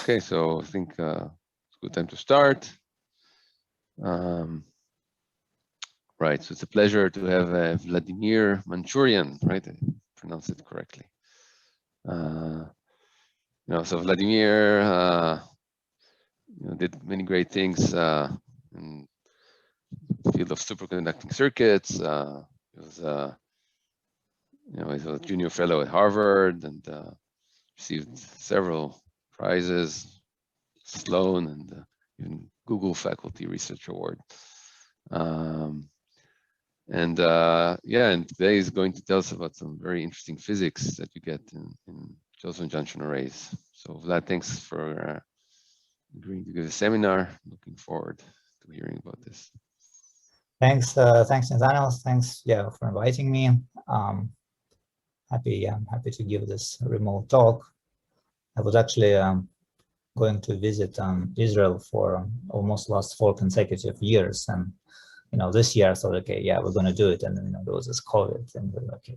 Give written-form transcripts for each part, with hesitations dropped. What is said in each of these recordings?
Okay, so I think it's a good time to start. Right, so it's a pleasure to have Vladimir Manucharyan, right? I pronounced it correctly. So Vladimir did many great things in the field of superconducting circuits. He was he's a junior fellow at Harvard and received several prizes, Sloan and even Google Faculty Research Award. And today he's going to tell us about some very interesting physics that you get in Josephson junction arrays. So Vlad, thanks for agreeing to give a seminar. Looking forward to hearing about this. Thanks, Nathaniel. Thanks, for inviting me. Happy to give this remote talk. I was actually going to visit Israel for almost last 4 consecutive years, and this year I thought, okay, we're going to do it, and then there was this COVID, and okay,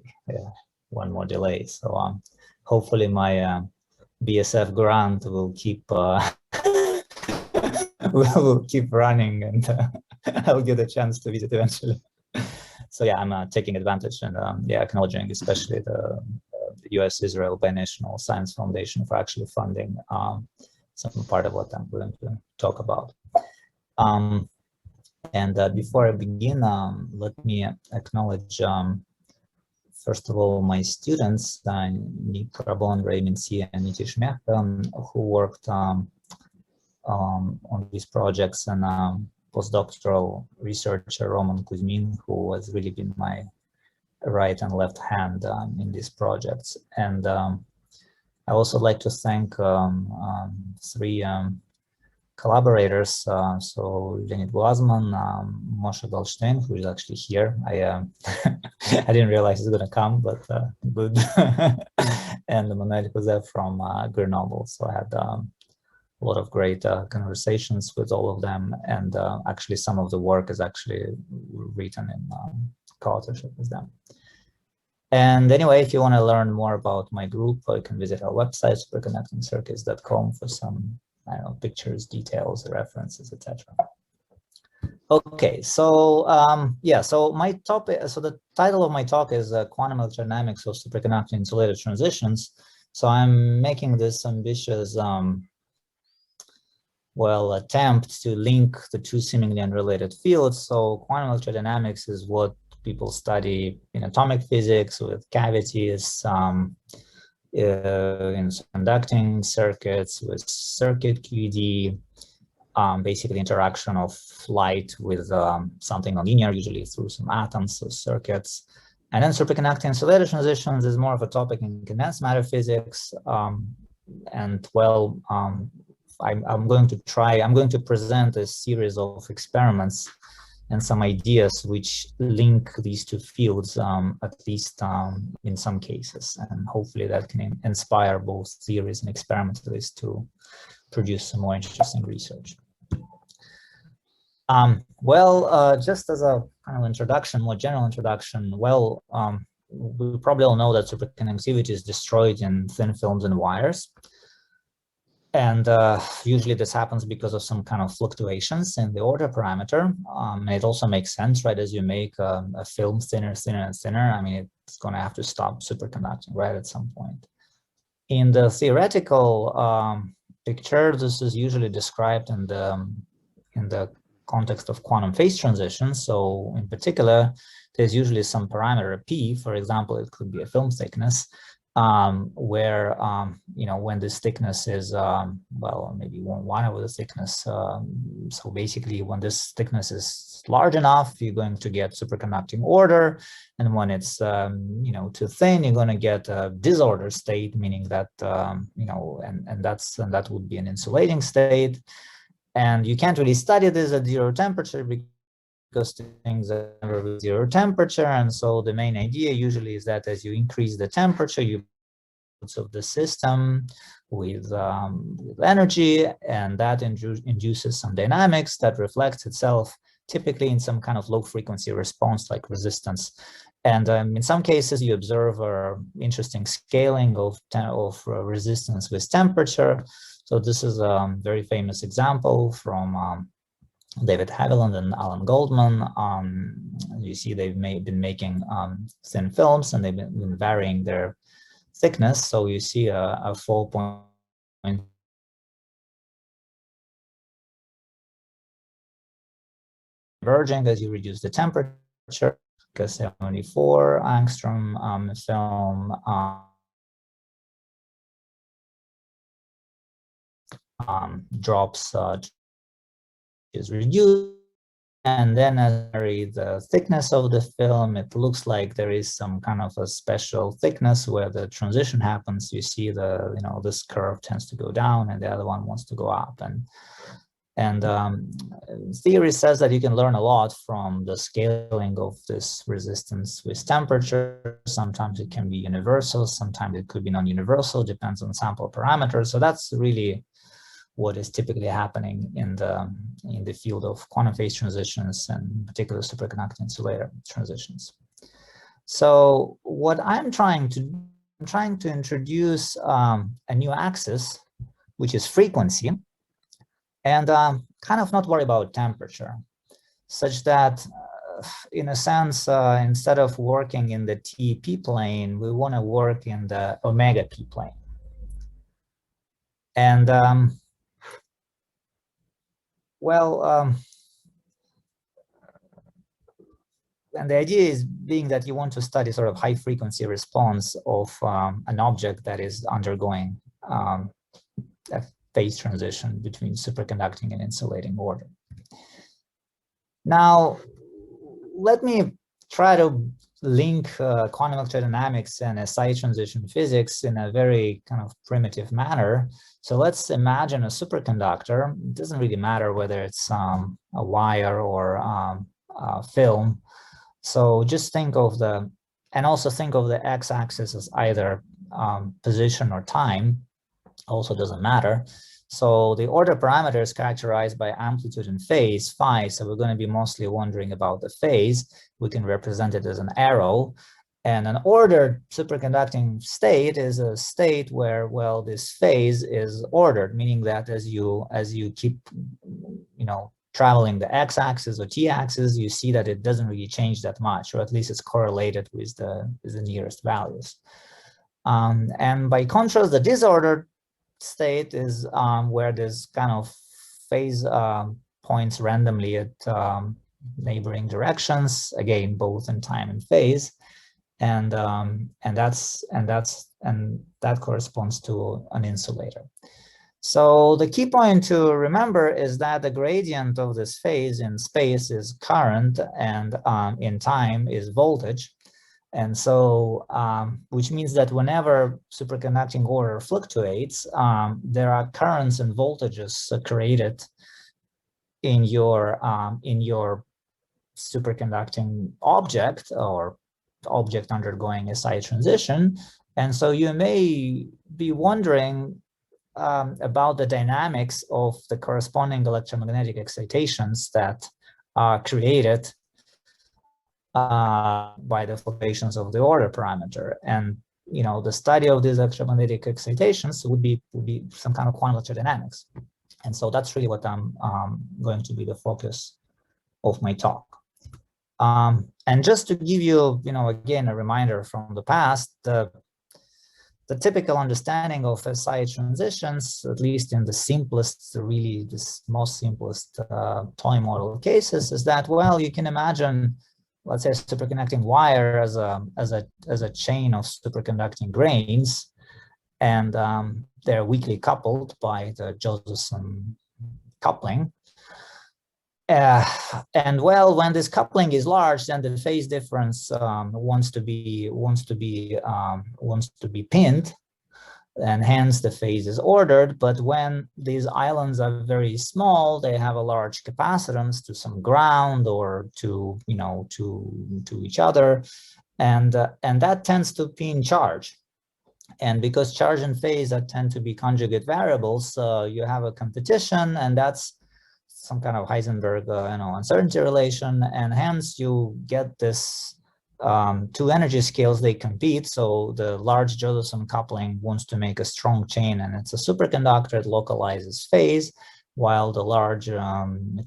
one more delay. So hopefully my BSF grant will keep will keep running, and I'll get a chance to visit eventually. So I'm taking advantage and acknowledging especially the U.S.-Israel Binational Science Foundation for actually funding some part of what I'm going to talk about. And before I begin, let me acknowledge, first of all, my students, Nick Rabon, Raymond C. and Nitish Mehta, who worked on these projects, and postdoctoral researcher Roman Kuzmin, who has really been my right and left hand in these projects. And I also like to thank 3 collaborators. So Leonid Glazman, Moshe Goldstein, who is actually here. I didn't realize he's going to come, but good. And Manuel Joseph from Grenoble. So I had a lot of great conversations with all of them, and actually some of the work is actually written in co-authorship with them. And anyway, if you want to learn more about my group, you can visit our website, superconductingcircuits.com, for some pictures, details, references, etc. Okay, so so my topic, so the title of my talk is Quantum Electrodynamics of Superconducting Insulated Transitions. So I'm making this ambitious attempt to link the 2 seemingly unrelated fields. So quantum electrodynamics is what people study in atomic physics with cavities, in conducting circuits with circuit QED, basically interaction of light with something nonlinear, usually through some atoms, so circuits. And then superconducting insulated transitions is more of a topic in condensed matter physics. I'm going to present a series of experiments and some ideas which link these 2 fields, at least in some cases, and hopefully that can inspire both theories and experimentalists to produce some more interesting research. Just as a kind of introduction, more general introduction, we probably all know that superconductivity is destroyed in thin films and wires. And usually this happens because of some kind of fluctuations in the order parameter. And it also makes sense, right? As you make a film thinner and thinner, I mean, it's going to have to stop superconducting, right, at some point. In the theoretical picture, this is usually described in the context of quantum phase transitions. So in particular, there's usually some parameter P. For example, it could be a film thickness, where when this thickness is maybe 1 over the thickness. So basically, when this thickness is large enough, you're going to get superconducting order, and when it's too thin, you're going to get a disorder state, meaning that and that would be an insulating state. And you can't really study this at 0 temperature because things are never with 0 temperature. And so the main idea usually is that as you increase the temperature, you of the system with energy, and that induces some dynamics that reflects itself typically in some kind of low frequency response like resistance. And in some cases you observe interesting scaling of resistance with temperature. So this is a very famous example from David Haviland and Alan Goldman. You see they've been making thin films, and they've been varying their thickness. So you see a 4.0 converging as you reduce the temperature, because 74 angstrom film drops is reduced, and then as the thickness of the film, it looks like there is some kind of a special thickness where the transition happens. You see this curve tends to go down, and the other one wants to go up, and theory says that you can learn a lot from the scaling of this resistance with temperature. Sometimes it can be universal, sometimes it could be non-universal, depends on sample parameters. So that's really what is typically happening in the field of quantum phase transitions, and in particular superconducting insulator transitions. So what I'm trying to introduce a new axis, which is frequency, and kind of not worry about temperature, such that in a sense, instead of working in the TP plane, we want to work in the omega P plane. And and the idea is being that you want to study sort of high frequency response of an object that is undergoing a phase transition between superconducting and insulating order. Now, let me try to link quantum electrodynamics and SI transition physics in a very kind of primitive manner. So let's imagine a superconductor. It doesn't really matter whether it's a wire or a film. So just think of and also think of the x-axis as either position or time. Also doesn't matter. So the order parameter is characterized by amplitude and phase, phi. So we're going to be mostly wondering about the phase. We can represent it as an arrow. And an ordered superconducting state is a state where, well, this phase is ordered, meaning that as you keep, traveling the x-axis or t-axis, you see that it doesn't really change that much, or at least it's correlated with the nearest values. And by contrast, the disordered state is where this kind of phase points randomly at neighboring directions, again both in time and phase, and that corresponds to an insulator. So the key point to remember is that the gradient of this phase in space is current, and in time is voltage. And so, which means that whenever superconducting order fluctuates, there are currents and voltages created in your superconducting object, or object undergoing SI transition. And so you may be wondering about the dynamics of the corresponding electromagnetic excitations that are created by the fluctuations of the order parameter. And the study of these electromagnetic excitations would be some kind of quantum electrodynamics. And so that's really what I'm going to be the focus of my talk. And just to give you, again, a reminder from the past, the typical understanding of SI transitions, at least in the simplest, really this most simplest toy model cases, is that, well, you can imagine, let's say, a superconducting wire as a chain of superconducting grains, and they're weakly coupled by the Josephson coupling. And well, when this coupling is large, then the phase difference wants to be pinned, and hence the phase is ordered. But when these islands are very small, they have a large capacitance to some ground or to each other, and that tends to pin charge. And because charge and phase tend to be conjugate variables, you have a competition, and that's some kind of Heisenberg uncertainty relation, and hence you get this two energy scales, they compete. So the large Josephson coupling wants to make a strong chain, and it's a superconductor. It localizes phase, while the large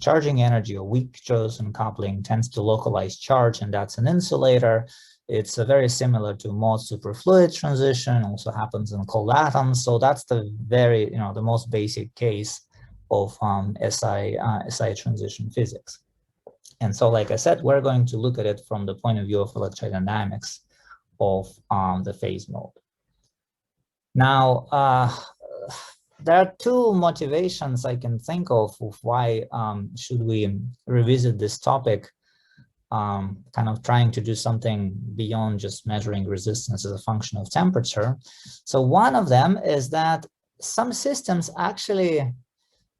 charging energy or weak Josephson coupling tends to localize charge, and that's an insulator. It's very similar to Mott superfluid transition, also happens in cold atoms. So that's the very, the most basic case of SI transition physics. And so, like I said, we're going to look at it from the point of view of electrodynamics of the phase mode. Now, there are two motivations I can think of why should we revisit this topic, kind of trying to do something beyond just measuring resistance as a function of temperature. So one of them is that some systems actually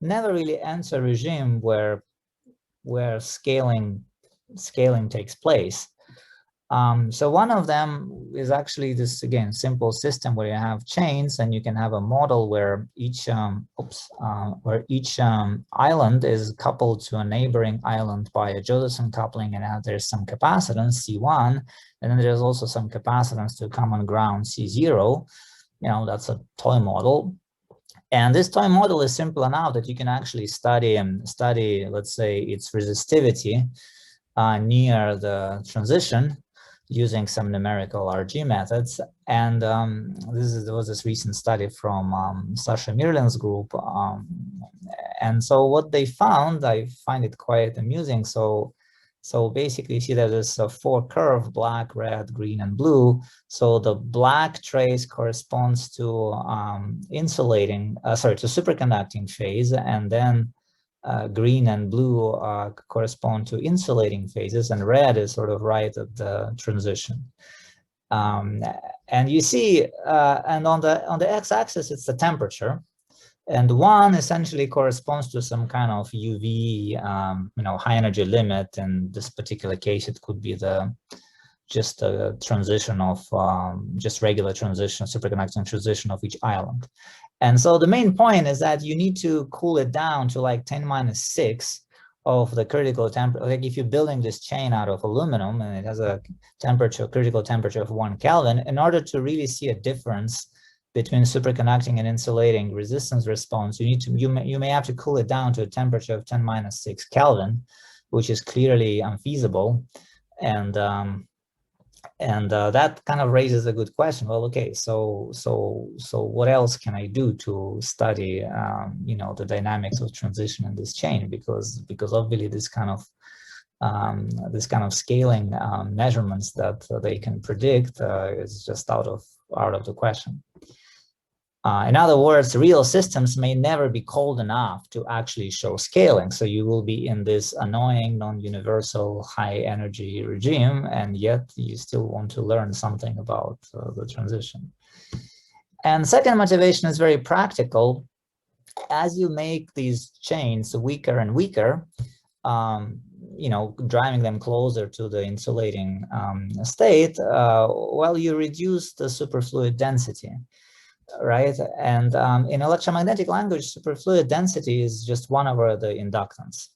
never really enter a regime where scaling takes place. So one of them is actually this, again, simple system where you have chains, and you can have a model where each island is coupled to a neighboring island by a Josephson coupling, and there's some capacitance C1, and then there's also some capacitance to common ground C0. That's a toy model. And this toy model is simple enough that you can actually study, let's say, its resistivity near the transition using some numerical RG methods. And there was this recent study from Sasha Mirlin's group. And so what they found, I find it quite amusing. So basically, you see that there's a four curve: black, red, green, and blue. So the black trace corresponds to to superconducting phase, and then green and blue correspond to insulating phases, and red is sort of right at the transition. And you see, and on the x-axis, it's the temperature. And one essentially corresponds to some kind of UV, high energy limit. In this particular case, it could be just a transition of just regular transition, superconducting transition of each island. And so the main point is that you need to cool it down to like 10⁻⁶ of the critical temperature. Like if you're building this chain out of aluminum and it has a critical temperature of 1 Kelvin, in order to really see a difference between superconducting and insulating resistance response, you may have to cool it down to a temperature of 10⁻⁶ Kelvin, which is clearly unfeasible. And that kind of raises a good question. Well, okay, so what else can I do to study, the dynamics of transition in this chain? Because obviously this kind of scaling measurements that they can predict is just out of the question. In other words, real systems may never be cold enough to actually show scaling. So you will be in this annoying, non-universal, high-energy regime, and yet you still want to learn something about the transition. And second motivation is very practical. As you make these chains weaker and weaker, driving them closer to the insulating state, you reduce the superfluid density. Right, and in electromagnetic language, superfluid density is just 1/the inductance,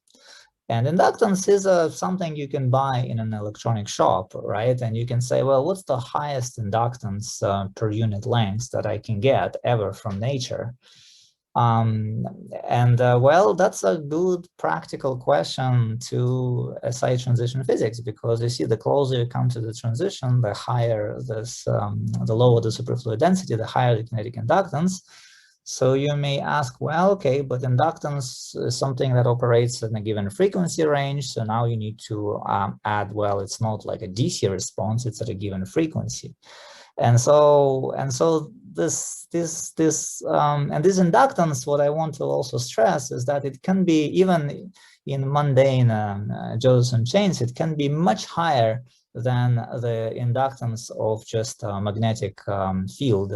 and inductance is something you can buy in an electronic shop, right? And you can say, well, what's the highest inductance per unit length that I can get ever from nature? Well, that's a good practical question to SI transition physics, because you see, the closer you come to the transition, the higher the lower the superfluid density, the higher the kinetic inductance. So you may ask, well, okay, but inductance is something that operates in a given frequency range. So now you need to add, well, it's not like a DC response, it's at a given frequency. And so this inductance, what I want to also stress is that it can be, even in mundane Josephson chains, it can be much higher than the inductance of just a magnetic field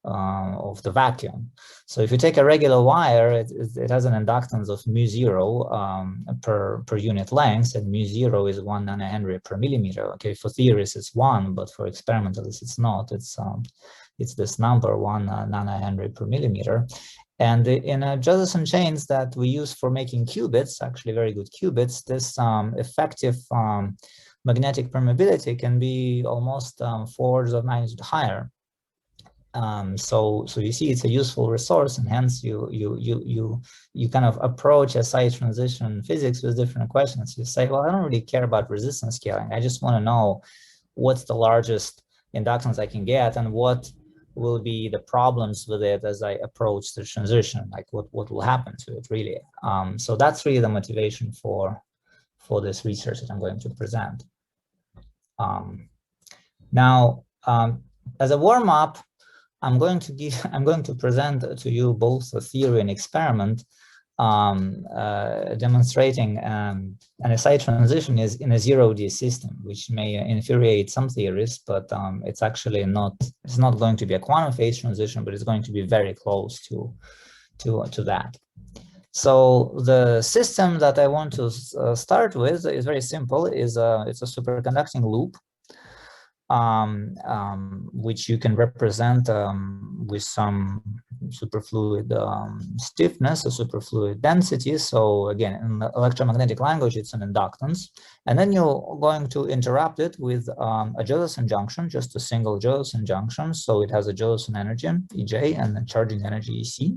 of the vacuum. So if you take a regular wire, it has an inductance of μ0 per unit length, and μ0 is 1 nanohenry per millimeter. Okay, for theorists it's 1, but for experimentalists it's not. It's this number, 1 nanohenry per millimeter. And in Josephson chains that we use for making qubits, actually very good qubits, this effective magnetic permeability can be almost 4 orders of magnitude higher. So you see, it's a useful resource, and hence you kind of approach SI transition physics with different questions. You say, well, I don't really care about resistance scaling. I just want to know what's the largest inductance I can get, and what will be the problems with it as I approach the transition. Like what will happen to it, really. So that's really the motivation for this research that I'm going to present. Now, as a warm-up, I'm going to present to you both a theory and experiment demonstrating an SI transition is in a 0D system, which may infuriate some theorists, but it's actually not. It's not going to be a quantum phase transition, but it's going to be very close to that. So the system that I want to start with is very simple. It's a superconducting loop, which you can represent with some superfluid stiffness or superfluid density. So again, in the electromagnetic language, it's an inductance. And then you're going to interrupt it with a Josephson junction, just a single Josephson junction. So it has a Josephson energy, EJ, and a charging energy, EC.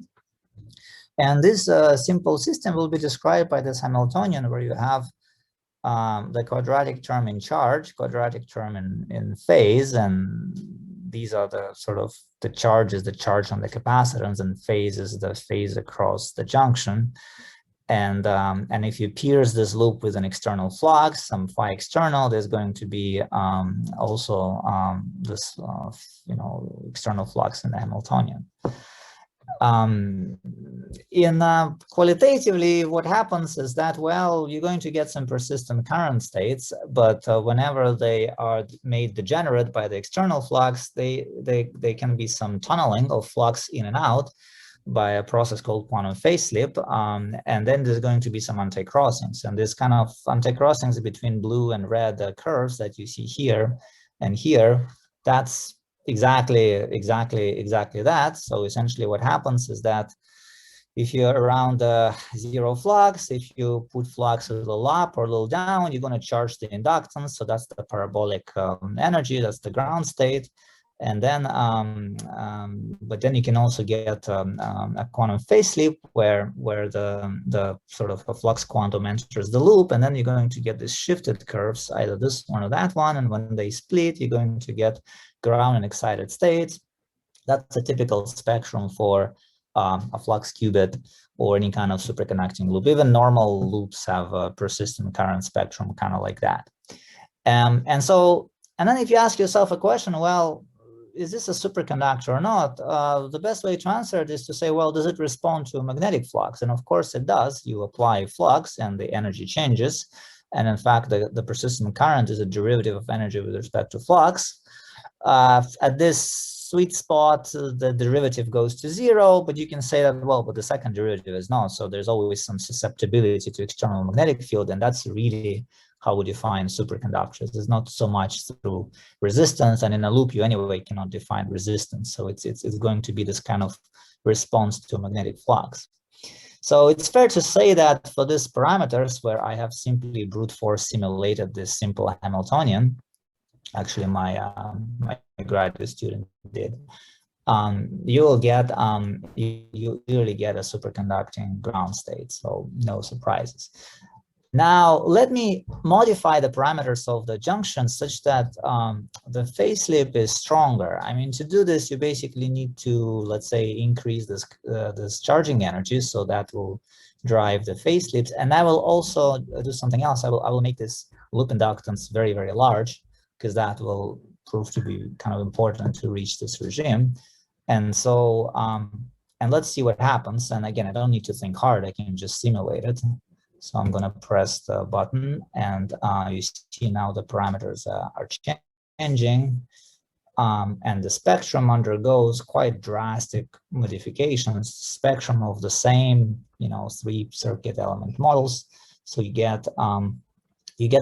And this simple system will be described by this Hamiltonian, where you have the quadratic term in charge, quadratic term in phase, and these are the sort of the charge is the charge on the capacitance, and phase is the phase across the junction. And if you pierce this loop with an external flux, some phi external, there's going to be also this external flux in the Hamiltonian. Qualitatively, what happens is that, well, you're going to get some persistent current states, but whenever they are made degenerate by the external flux, they can be some tunneling of flux in and out by a process called quantum phase slip, and then there's going to be some anti-crossings, and this kind of anti-crossings between blue and red curves that you see here and here, that's exactly that. So essentially what happens is that if you're around zero flux, if you put flux a little up or a little down, you're going to charge the inductance. So that's the parabolic energy, that's the ground state. And then, but then you can also get a quantum phase slip where the sort of a flux quantum enters the loop, and then you're going to get these shifted curves, either this one or that one. And when they split, you're going to get ground and excited states. That's a typical spectrum for a flux qubit or any kind of superconducting loop. Even normal loops have a persistent current spectrum, kind of like that. And then if you ask yourself a question, well, is this a superconductor or not? The best way to answer it is to say, well, does it respond to a magnetic flux? And of course it does. You apply flux and the energy changes. And in fact, the persistent current is a derivative of energy with respect to flux. At this sweet spot, the derivative goes to 0, but you can say that, well, but the second derivative is not. So there's always some susceptibility to external magnetic field, and that's really how we define superconductors. It's not so much through resistance, and in a loop you anyway cannot define resistance. So it's going to be this kind of response to magnetic flux. So it's fair to say that for these parameters, where I have simply brute force simulated this simple Hamiltonian, actually my graduate student did, you will get you usually get a superconducting ground state, so no surprises. Now let me modify the parameters of the junction such that the phase slip is stronger. I mean, to do this, you basically need to, let's say, increase this charging energy, so that will drive the phase slips. And I will also do something else. I will make this loop inductance very, very large, because that will prove to be kind of important to reach this regime. And so, and let's see what happens. And again, I don't need to think hard. I can just simulate it. So I'm going to press the button, and you see now the parameters are changing, and the spectrum undergoes quite drastic modifications. Spectrum of the same, 3 circuit element models. So you get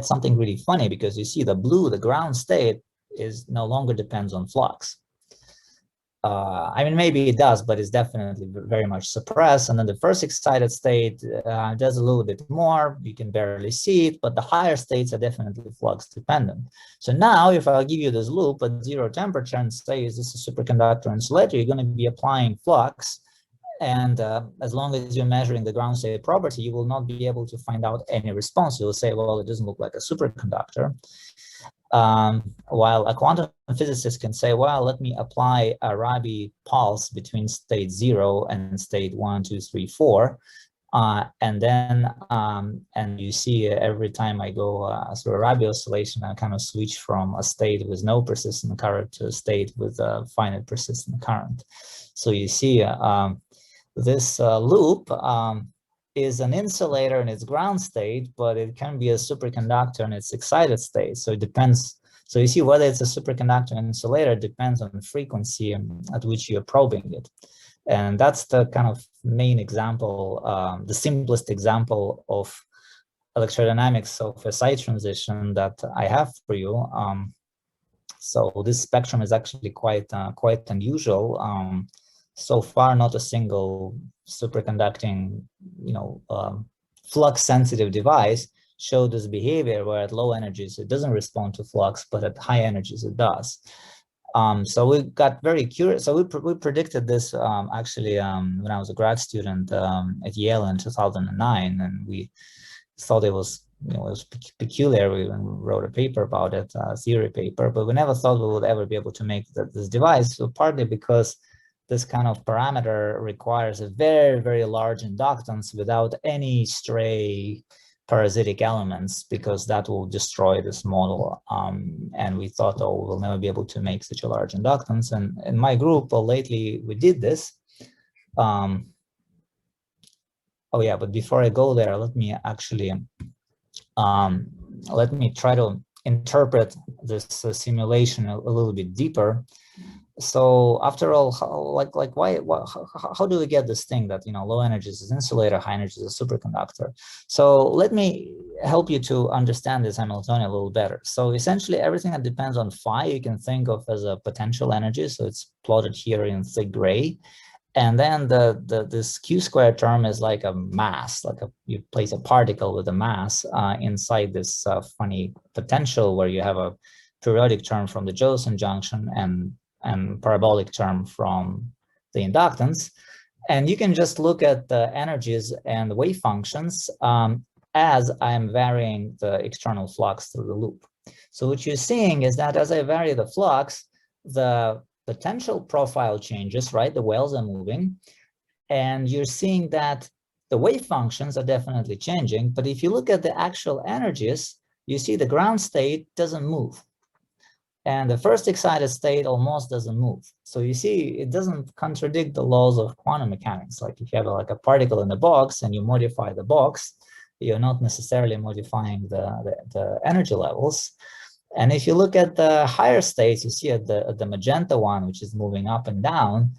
something really funny, because you see the blue, the ground state, is no longer depends on flux. I mean, maybe it does, but it's definitely very much suppressed. And then the first excited state does a little bit more. You can barely see it, but the higher states are definitely flux dependent. So now, if I'll give you this loop at 0 temperature and say, is this a superconductor insulator, you're going to be applying flux. And as long as you're measuring the ground state property, you will not be able to find out any response. You'll say, well, it doesn't look like a superconductor. While a quantum physicist can say, well, let me apply a Rabi pulse between state 0 and state 1, 2, 3, 4. And then, and you see every time I go through a Rabi oscillation, I kind of switch from a state with no persistent current to a state with a finite persistent current. So you see this loop is an insulator in its ground state, but it can be a superconductor in its excited state. So it depends. So you see whether it's a superconductor insulator depends on the frequency at which you're probing it. And that's the kind of main example, the simplest example of electrodynamics of a side transition that I have for you. So this spectrum is actually quite unusual. So far, not a single superconducting, flux-sensitive device showed this behavior where at low energies it doesn't respond to flux, but at high energies it does. So we got very curious. So we predicted this actually when I was a grad student at Yale in 2009, and we thought it was it was peculiar. We wrote a paper about it, a theory paper, but we never thought we would ever be able to make this device. So partly because this kind of parameter requires a very, very large inductance without any stray parasitic elements, because that will destroy this model. And we thought, oh, we'll never be able to make such a large inductance. And in my group, lately we did this. Oh yeah, but before I go there, let me actually, let me try to interpret this simulation a little bit deeper. So after all, how do we get this thing that, low energies is insulator, high energies is superconductor? So let me help you to understand this Hamiltonian a little better. So essentially everything that depends on phi, you can think of as a potential energy. So it's plotted here in thick gray. And then this Q squared term is like a mass, you place a particle with a mass inside this funny potential where you have a periodic term from the Josephson junction and parabolic term from the inductance. And you can just look at the energies and the wave functions as I'm varying the external flux through the loop. So what you're seeing is that as I vary the flux, the potential profile changes, right? The wells are moving. And you're seeing that the wave functions are definitely changing. But if you look at the actual energies, you see the ground state doesn't move. And the first excited state almost doesn't move. So you see, it doesn't contradict the laws of quantum mechanics. Like if you have a particle in a box and you modify the box, you're not necessarily modifying the energy levels. And if you look at the higher states, you see at the magenta one, which is moving up and down,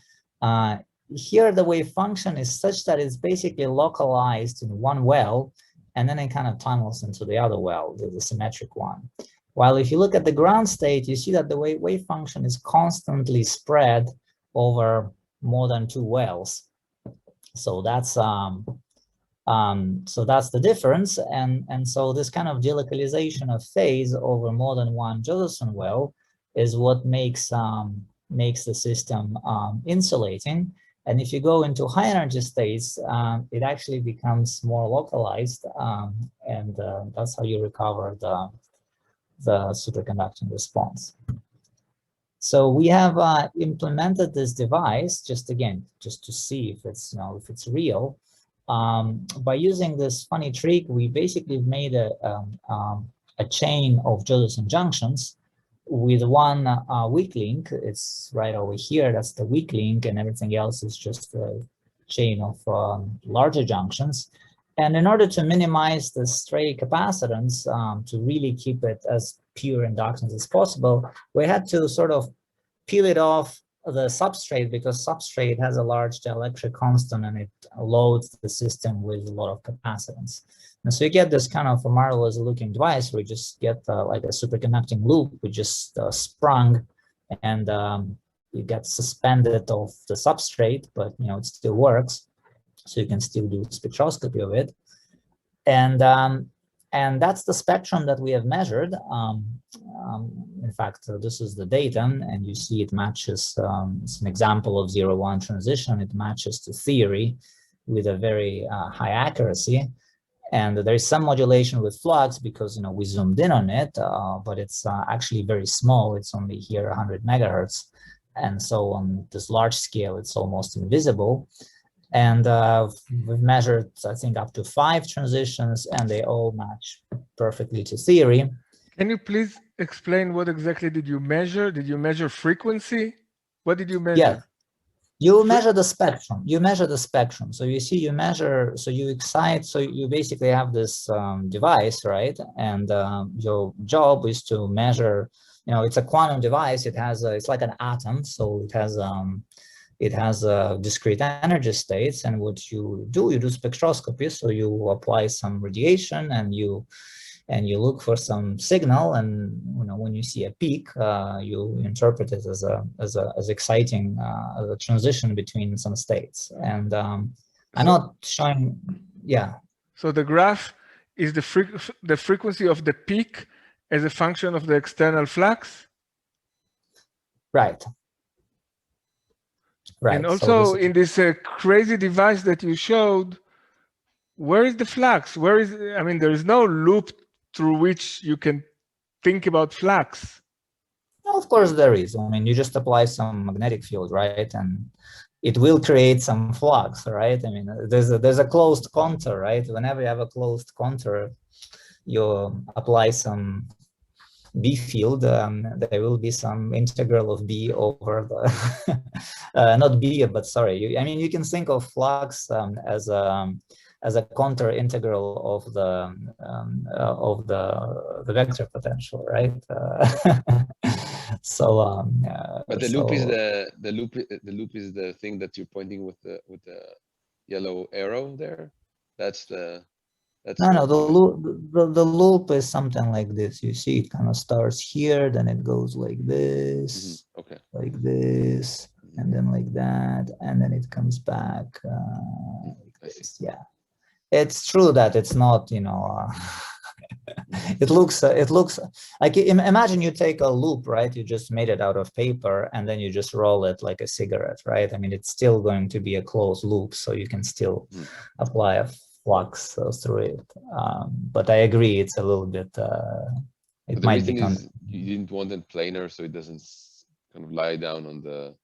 here the wave function is such that it's basically localized in one well, and then it kind of tunnels into the other well, the symmetric one. While if you look at the ground state, you see that the wave function is constantly spread over more than two wells. So that's the difference. And so this kind of delocalization of phase over more than one Josephson well is what makes the system insulating. And if you go into high energy states, it actually becomes more localized, and that's how you recover the superconducting response. So we have implemented this device just to see if it's if it's real. By using this funny trick, we basically made a chain of Josephson junctions with one weak link. It's right over here. That's the weak link, and everything else is just a chain of larger junctions. And in order to minimize the stray capacitance, to really keep it as pure inductance as possible, we had to sort of peel it off the substrate, because substrate has a large dielectric constant and it loads the system with a lot of capacitance. And so you get this kind of a marvelous looking device where you just get like a superconducting loop, which just sprung, and it gets suspended off the substrate, but it still works. So you can still do spectroscopy of it. And that's the spectrum that we have measured. In fact, this is the data, and you see it matches, it's an example of 0-1 transition. It matches to theory with a very high accuracy. And there is some modulation with flux because we zoomed in on it, but it's actually very small. It's only here 100 megahertz. And so on this large scale, it's almost invisible. And we've measured, I think, up to 5 transitions, and they all match perfectly to theory. Can you please explain what exactly did you measure? Did you measure frequency? What did you measure? Yeah. You measure the spectrum. You measure the spectrum. So you see, you measure, so you excite, so you basically have this device, right? And your job is to measure, it's a quantum device. It has, it's like an atom. So it has discrete energy states. And what you do spectroscopy. So you apply some radiation and you look for some signal, and when you see a peak, you interpret it as exciting a transition between some states. And I'm not showing, yeah. So the graph is the frequency of the peak as a function of the external flux. Right. Right. And also in this crazy device that you showed, where is the flux? Where is? I mean, there is no loop through which you can think about flux. No, of course there is. I mean, you just apply some magnetic field, right? And it will create some flux, right? I mean, there's a closed contour, right? Whenever you have a closed contour, you apply some B field, there will be some integral of B over the, not B, but sorry. I mean, you can think of flux as a contour integral of the vector potential, right? So, but the loop is the loop is the thing that you're pointing with the yellow arrow there. That's the. No, the loop is something like this. You see, it kind of starts here, then it goes like this, okay, like this, and then like that, and then it comes back. Like this. Yeah, it's true that it's not, it looks like, imagine you take a loop, right? You just made it out of paper, and then you just roll it like a cigarette, right? I mean, it's still going to be a closed loop, so you can still apply a flux through it, but I agree, it's a little bit. It might become. You didn't want it planar, so it doesn't kind of lie down on the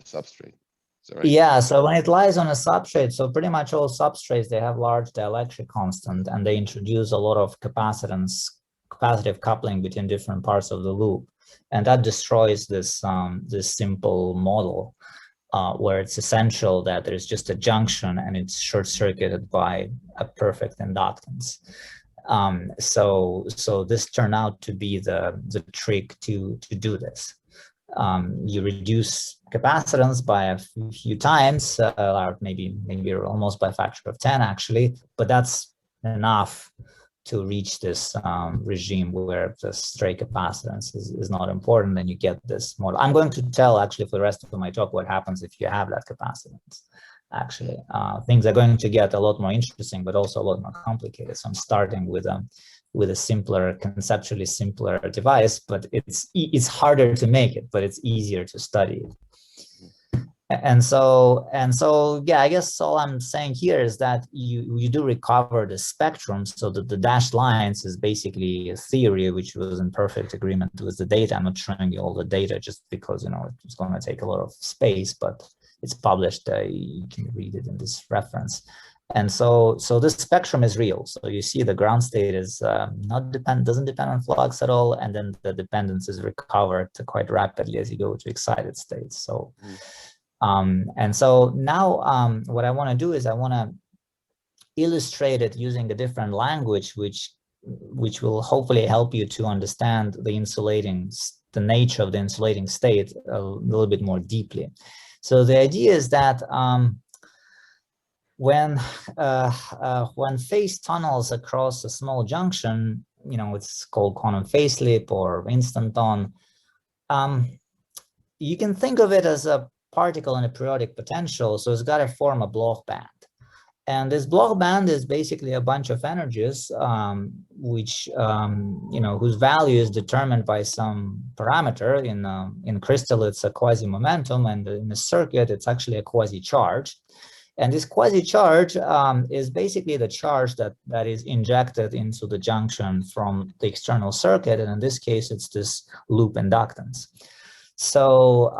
substrate. Is that right? Yeah. So when it lies on a substrate, so pretty much all substrates, they have large dielectric constant, and they introduce a lot of capacitive coupling between different parts of the loop, and that destroys this simple model. Where it's essential that there's just a junction and it's short-circuited by a perfect inductance. So this turned out to be the trick to do this. You reduce capacitance by a few times, or maybe almost by a factor of 10 actually, but that's enough to reach this regime where the stray capacitance is not important, and you get this model. I'm going to tell actually for the rest of my talk what happens if you have that capacitance. Actually, things are going to get a lot more interesting, but also a lot more complicated. So I'm starting with a simpler, conceptually simpler device, but it's harder to make it, but it's easier to study it. And so, yeah, I guess all I'm saying here is that you do recover the spectrum, so that the dashed lines is basically a theory which was in perfect agreement with the data. I'm not showing you all the data just because it's going to take a lot of space, but it's published. You can read it in this reference. And so this spectrum is real. So you see the ground state is doesn't depend on flux at all, and then the dependence is recovered quite rapidly as you go to excited states. So. And so now what I want to do is I want to illustrate it using a different language, which will hopefully help you to understand the nature of the insulating state a little bit more deeply. So the idea is that when phase tunnels across a small junction, it's called quantum phase slip or instanton. you can think of it as a particle in a periodic potential. So it's got to form a Bloch band. And this Bloch band is basically a bunch of energies, which, whose value is determined by some parameter. In crystal, it's a quasi-momentum, and in the circuit, it's actually a quasi-charge. And this quasi-charge is basically the charge that is injected into the junction from the external circuit. And in this case, it's this loop inductance. So,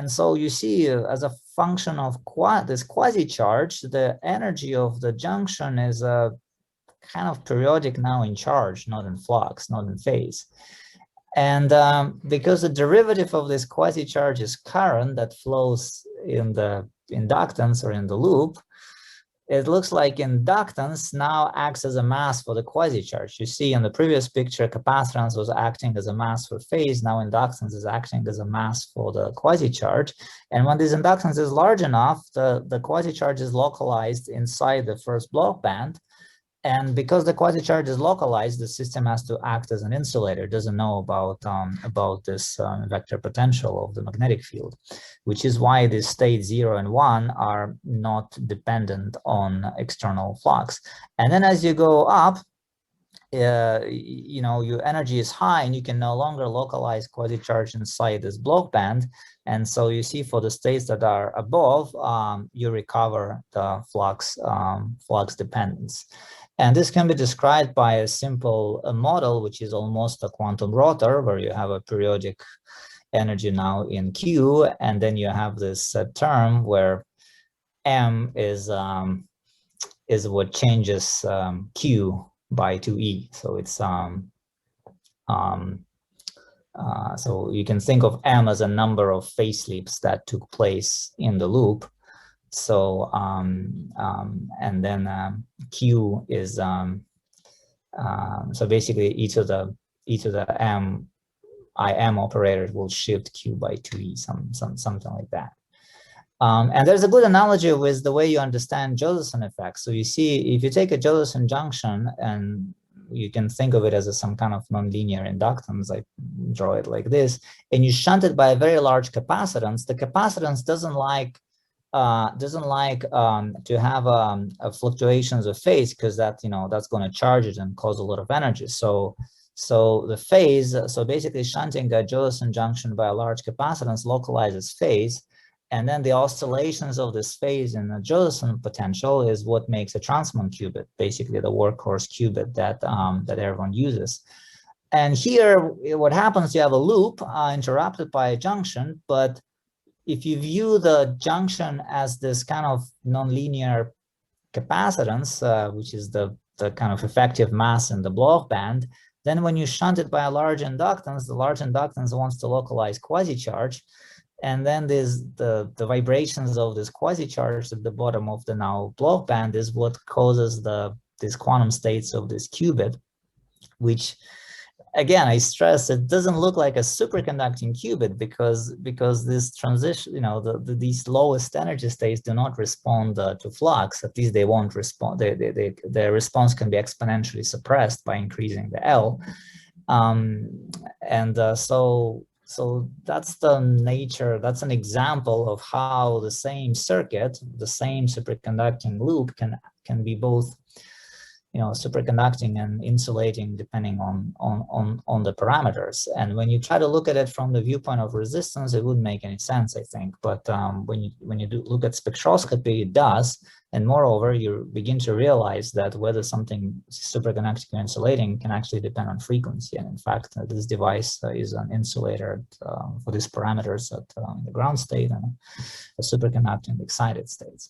so you see, as a function of this quasi-charge, the energy of the junction is a kind of periodic now in charge, not in flux, not in phase. And because the derivative of this quasi-charge is current that flows in the inductance or in the loop, it looks like inductance now acts as a mass for the quasi-charge. You see in the previous picture, capacitance was acting as a mass for phase. Now inductance is acting as a mass for the quasi-charge. And when this inductance is large enough, the quasi-charge is localized inside the first Bloch band. And because the quasi-charge is localized, the system has to act as an insulator. It doesn't know about this vector potential of the magnetic field, which is why the state 0 and 1 are not dependent on external flux. And then as you go up, your energy is high, and you can no longer localize quasi-charge inside this Bloch band. And so you see, for the states that are above, you recover the flux dependence. And this can be described by a simple model, which is almost a quantum rotor, where you have a periodic energy now in Q, and then you have this term where M is what changes Q by 2e. So it's so you can think of M as a number of phase slips that took place in the loop. So and then Q is so basically each of the IM operators will shift Q by 2e, something like that. And there's a good analogy with the way you understand Josephson effects. So you see, if you take a Josephson junction, and you can think of it as some kind of nonlinear inductance, I draw it like this, and you shunt it by a very large capacitance, the capacitance doesn't like to have fluctuations of phase, because that's going to charge it and cause a lot of energy. So the phase, so basically shunting a Josephson junction by a large capacitance localizes phase, and then the oscillations of this phase in the Josephson potential is what makes a Transmon qubit, basically the workhorse qubit that everyone uses. And here, what happens, you have a loop interrupted by a junction, but if you view the junction as this kind of nonlinear capacitance, which is the kind of effective mass in the Bloch band, then when you shunt it by a large inductance, the large inductance wants to localize quasi-charge, and then the vibrations of this quasi-charge at the bottom of the now Bloch band is what causes these quantum states of this qubit, which, again, I stress, it doesn't look like a superconducting qubit because this transition, these lowest energy states do not respond to flux. At least they won't respond. Their response can be exponentially suppressed by increasing the L. So that's the nature. That's an example of how the same circuit, the same superconducting loop, can be both superconducting and insulating depending on the parameters. And when you try to look at it from the viewpoint of resistance, it wouldn't make any sense, I think. But when you do look at spectroscopy, it does. And moreover, you begin to realize that whether something superconducting or insulating can actually depend on frequency. And in fact, this device is an insulator for these parameters at the ground state and a superconducting excited states.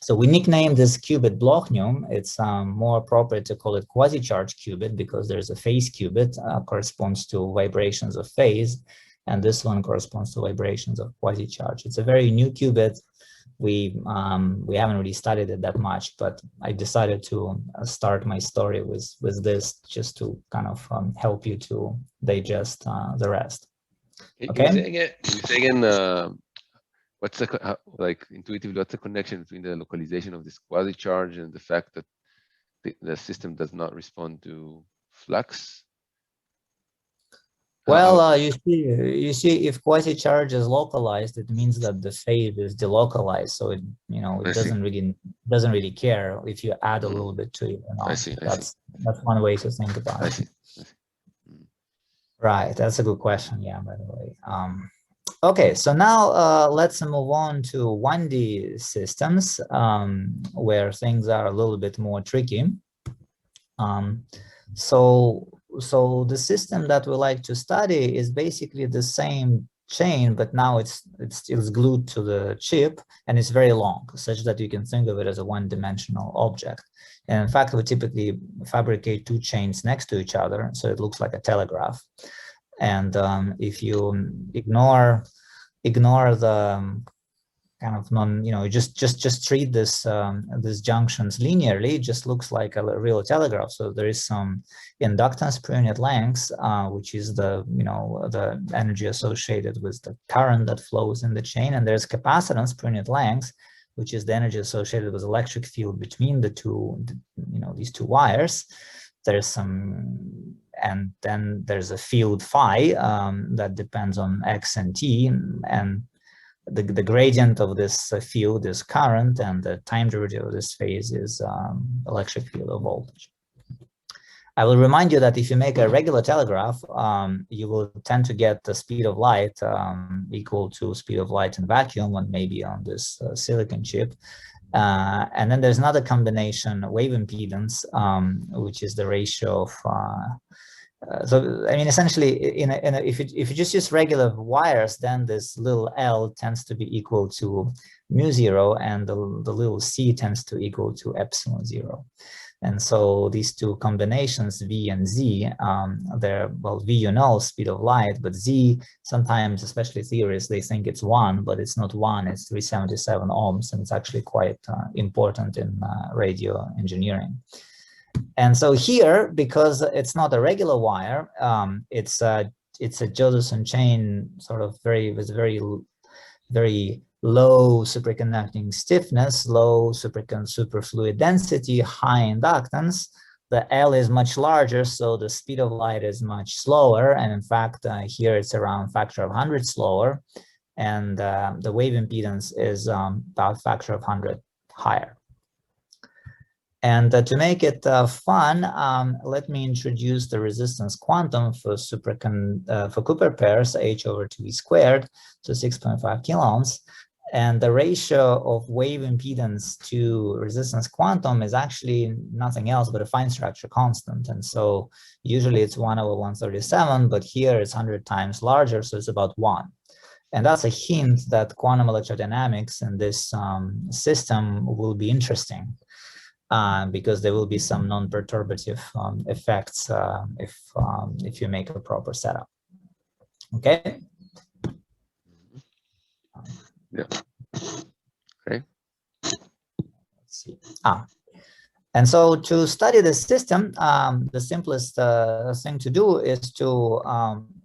So we nicknamed this qubit Blochnium. It's more appropriate to call it quasi-charge qubit because there's a phase qubit corresponds to vibrations of phase, and this one corresponds to vibrations of quasi-charge. It's a very new qubit. We haven't really studied it that much, but I decided to start my story with this just to kind of help you to digest the rest. Okay. Can you say again, what's intuitively, what's the connection between the localization of this quasi-charge and the fact that the system does not respond to flux? Well, you see, if quasi-charge is localized, it means that the phase is delocalized. So it, it doesn't really care if you add a little bit to it or not. I see. That's one way to think about it. I see. Right, that's a good question. Yeah, by the way. Okay, so now let's move on to 1D systems, where things are a little bit more tricky. So the system that we like to study is basically the same chain, but now it's glued to the chip, and it's very long, such that you can think of it as a one-dimensional object. And in fact, we typically fabricate two chains next to each other, so it looks like a telegraph. And if you ignore the kind of just treat these junctions linearly, it just looks like a real telegraph. So there is some inductance per unit length, which is the energy associated with the current that flows in the chain, and there's capacitance per unit length, which is the energy associated with electric field between the two, these two wires. There's some, and then there's a field phi that depends on x and t, and the gradient of this field is current, and the time derivative of this phase is electric field or voltage. I will remind you that if you make a regular telegraph, you will tend to get the speed of light equal to speed of light in vacuum, and maybe on this silicon chip. And then there's another combination, wave impedance, which is the ratio of so I mean, essentially, if you just use regular wires, then this little L tends to be equal to mu zero, and the little c tends to equal to epsilon zero. And so these two combinations, V and Z, they're, well, V, speed of light, but Z, sometimes, especially theorists, they think it's 1, but it's not 1, it's 377 ohms, and it's actually quite important in radio engineering. And so here, because it's not a regular wire, it's a Josephson chain, sort of with very low superconducting stiffness, low superfluid density, high inductance. The L is much larger, so the speed of light is much slower. And in fact, here it's around factor of 100 slower. And the wave impedance is about factor of 100 higher. And to make it fun, let me introduce the resistance quantum for Cooper pairs, h over 2e squared, so 6.5 kiloohms. And the ratio of wave impedance to resistance quantum is actually nothing else but a fine structure constant. And so usually it's 1 over 137, but here it's 100 times larger, so it's about 1. And that's a hint that quantum electrodynamics in this system will be interesting. Because there will be some non-perturbative effects if you make a proper setup. Okay. Yeah. Okay. Let's see. And so to study the system, the simplest thing to do is to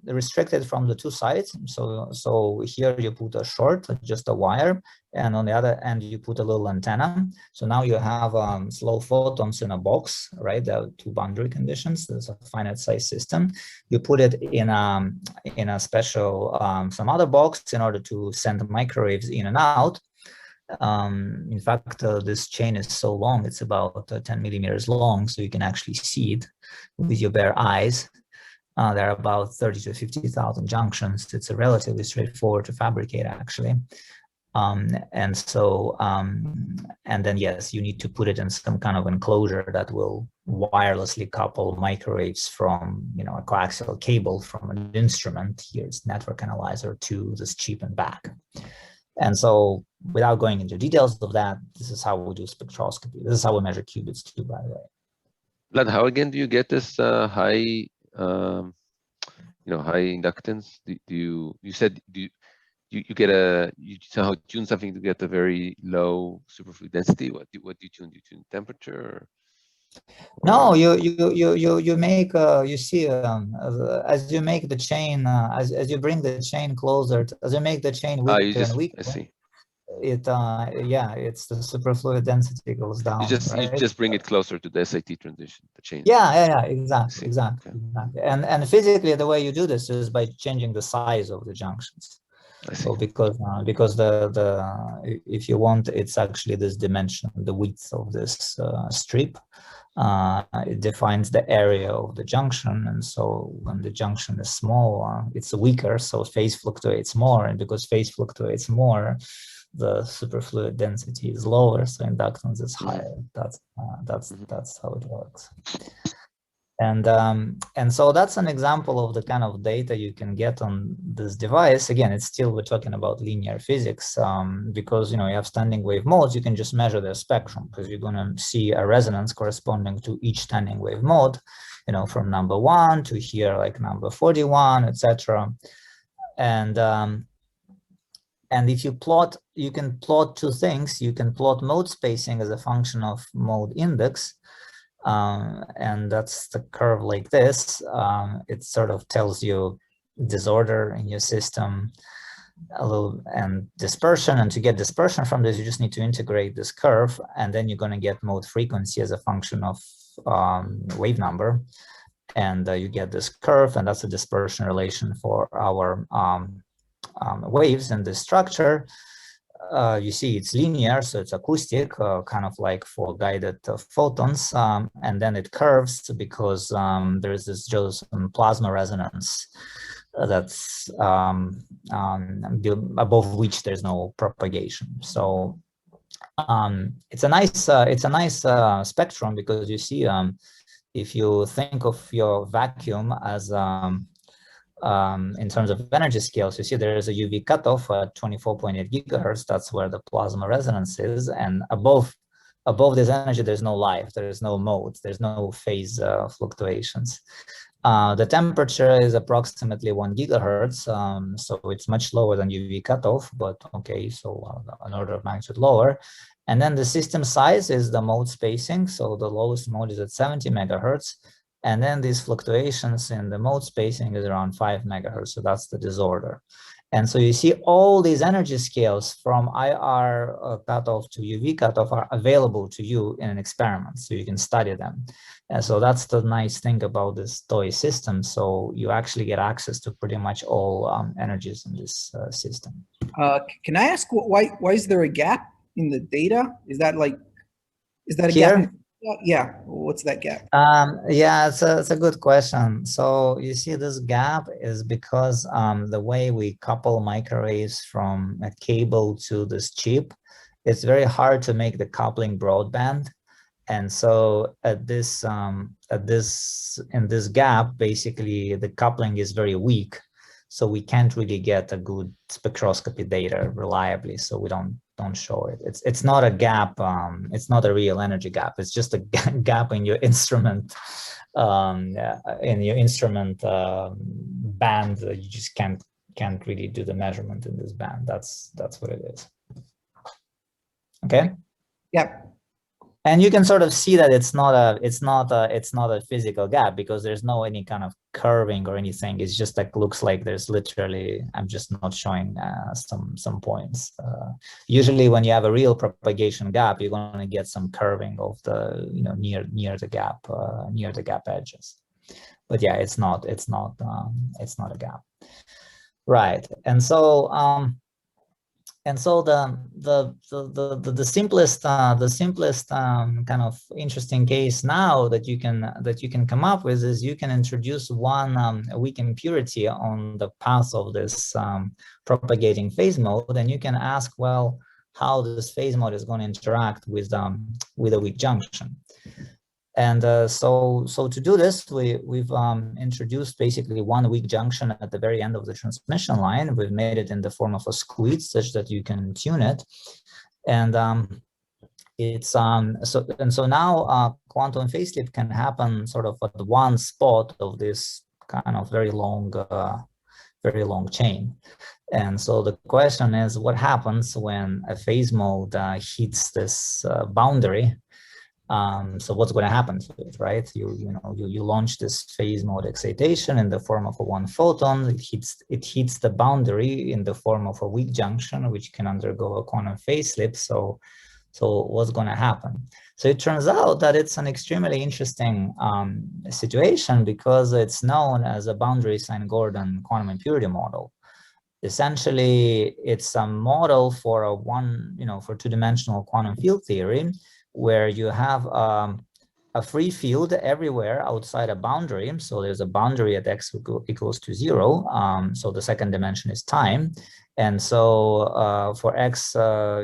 restrict it from the two sides. So here you put a short, just a wire, and on the other end you put a little antenna. So now you have slow photons in a box, right? There are two boundary conditions. There's a finite size system. You put it in a special some other box in order to send microwaves in and out. In fact, this chain is so long, it's about 10 millimeters long, so you can actually see it with your bare eyes. There are about 30 to 50,000 junctions. It's a relatively straightforward to fabricate, actually. And so, and then yes, you need to put it in some kind of enclosure that will wirelessly couple microwaves from, a coaxial cable from an instrument, here it's network analyzer, to this chip and back. And so, without going into details of that, this is how we do spectroscopy. This is how we measure qubits too, by the way. Vlad, how again do you get this high, high inductance? You said you get you somehow tune something to get a very low superfluid density? What do you tune? Do you tune temperature? Or? No, you make you see as you make the chain as you bring the chain closer as you make the chain weaker and weaker. I see. it's the superfluid density goes down. You right? just bring it closer to the SAT transition, the change. Yeah, exactly. Okay. And physically, the way you do this is by changing the size of the junctions. So because if you want, it's actually this dimension, the width of this strip. It defines the area of the junction, and so when the junction is small, it's weaker, so phase fluctuates more, and because phase fluctuates more, the superfluid density is lower, so inductance is higher. That's how it works. And so that's an example of the kind of data you can get on this device. Again, it's still, we're talking about linear physics, because you have standing wave modes. You can just measure their spectrum, because you're going to see a resonance corresponding to each standing wave mode, from number 1 to here, like number 41, etc. And if you plot, you can plot two things. You can plot mode spacing as a function of mode index. And that's the curve like this. It sort of tells you disorder in your system, a little, and dispersion. And to get dispersion from this, you just need to integrate this curve, and then you're going to get mode frequency as a function of wave number. And you get this curve, and that's a dispersion relation for our waves in this structure. You see it's linear, so it's acoustic, kind of like for guided photons, and then it curves because there is this Josephson plasma resonance that's above which there's no propagation. So it's a nice spectrum, because you see, if you think of your vacuum as in terms of energy scales, you see there is a UV cutoff at 24.8 gigahertz. That's where the plasma resonance is, and above this energy, there's no life, there's no modes, there's no phase fluctuations. The temperature is approximately 1 gigahertz, so it's much lower than UV cutoff, but okay, so an order of magnitude lower. And then the system size is the mode spacing, so the lowest mode is at 70 megahertz. And then these fluctuations in the mode spacing is around 5 megahertz, so that's the disorder. And so you see all these energy scales from IR cutoff to UV cutoff are available to you in an experiment, so you can study them. And so that's the nice thing about this toy system. So you actually get access to pretty much all energies in this system. Can I ask why is there a gap in the data? Is that a Here? gap? Yeah, what's that gap? Yeah, it's a good question. So you see, this gap is because the way we couple microwaves from a cable to this chip, it's very hard to make the coupling broadband. And so in this gap, basically the coupling is very weak. So we can't really get a good spectroscopy data reliably. So we don't show it. It's not a gap. It's not a real energy gap. It's just a gap in your instrument, band. You just can't really do the measurement in this band. That's what it is. Okay. Yeah. And you can sort of see that it's not a physical gap, because there's no any kind of curving or anything. It's just like, looks like there's literally, I'm just not showing some points. Usually when you have a real propagation gap, you're going to get some curving of the, near the gap edges. But yeah, it's not a gap. Right. And so the simplest kind of interesting case now that you can come up with is you can introduce one weak impurity on the path of this propagating phase mode, and you can ask, well, how this phase mode is going to interact with a weak junction. And so to do this, we've introduced basically one weak junction at the very end of the transmission line. We've made it in the form of a squeeze such that you can tune it. And so now quantum phase slip can happen sort of at one spot of this kind of very long chain. And so the question is, what happens when a phase mode hits this boundary? So what's going to happen to it, right? You launch this phase mode excitation in the form of a one photon. It hits the boundary in the form of a weak junction, which can undergo a quantum phase slip. So what's going to happen? So it turns out that it's an extremely interesting situation because it's known as a boundary Sine-Gordon quantum impurity model. Essentially, it's a model for for two-dimensional quantum field theory, where you have a free field everywhere outside a boundary. So there's a boundary at x equals to 0. So the second dimension is time. And so for x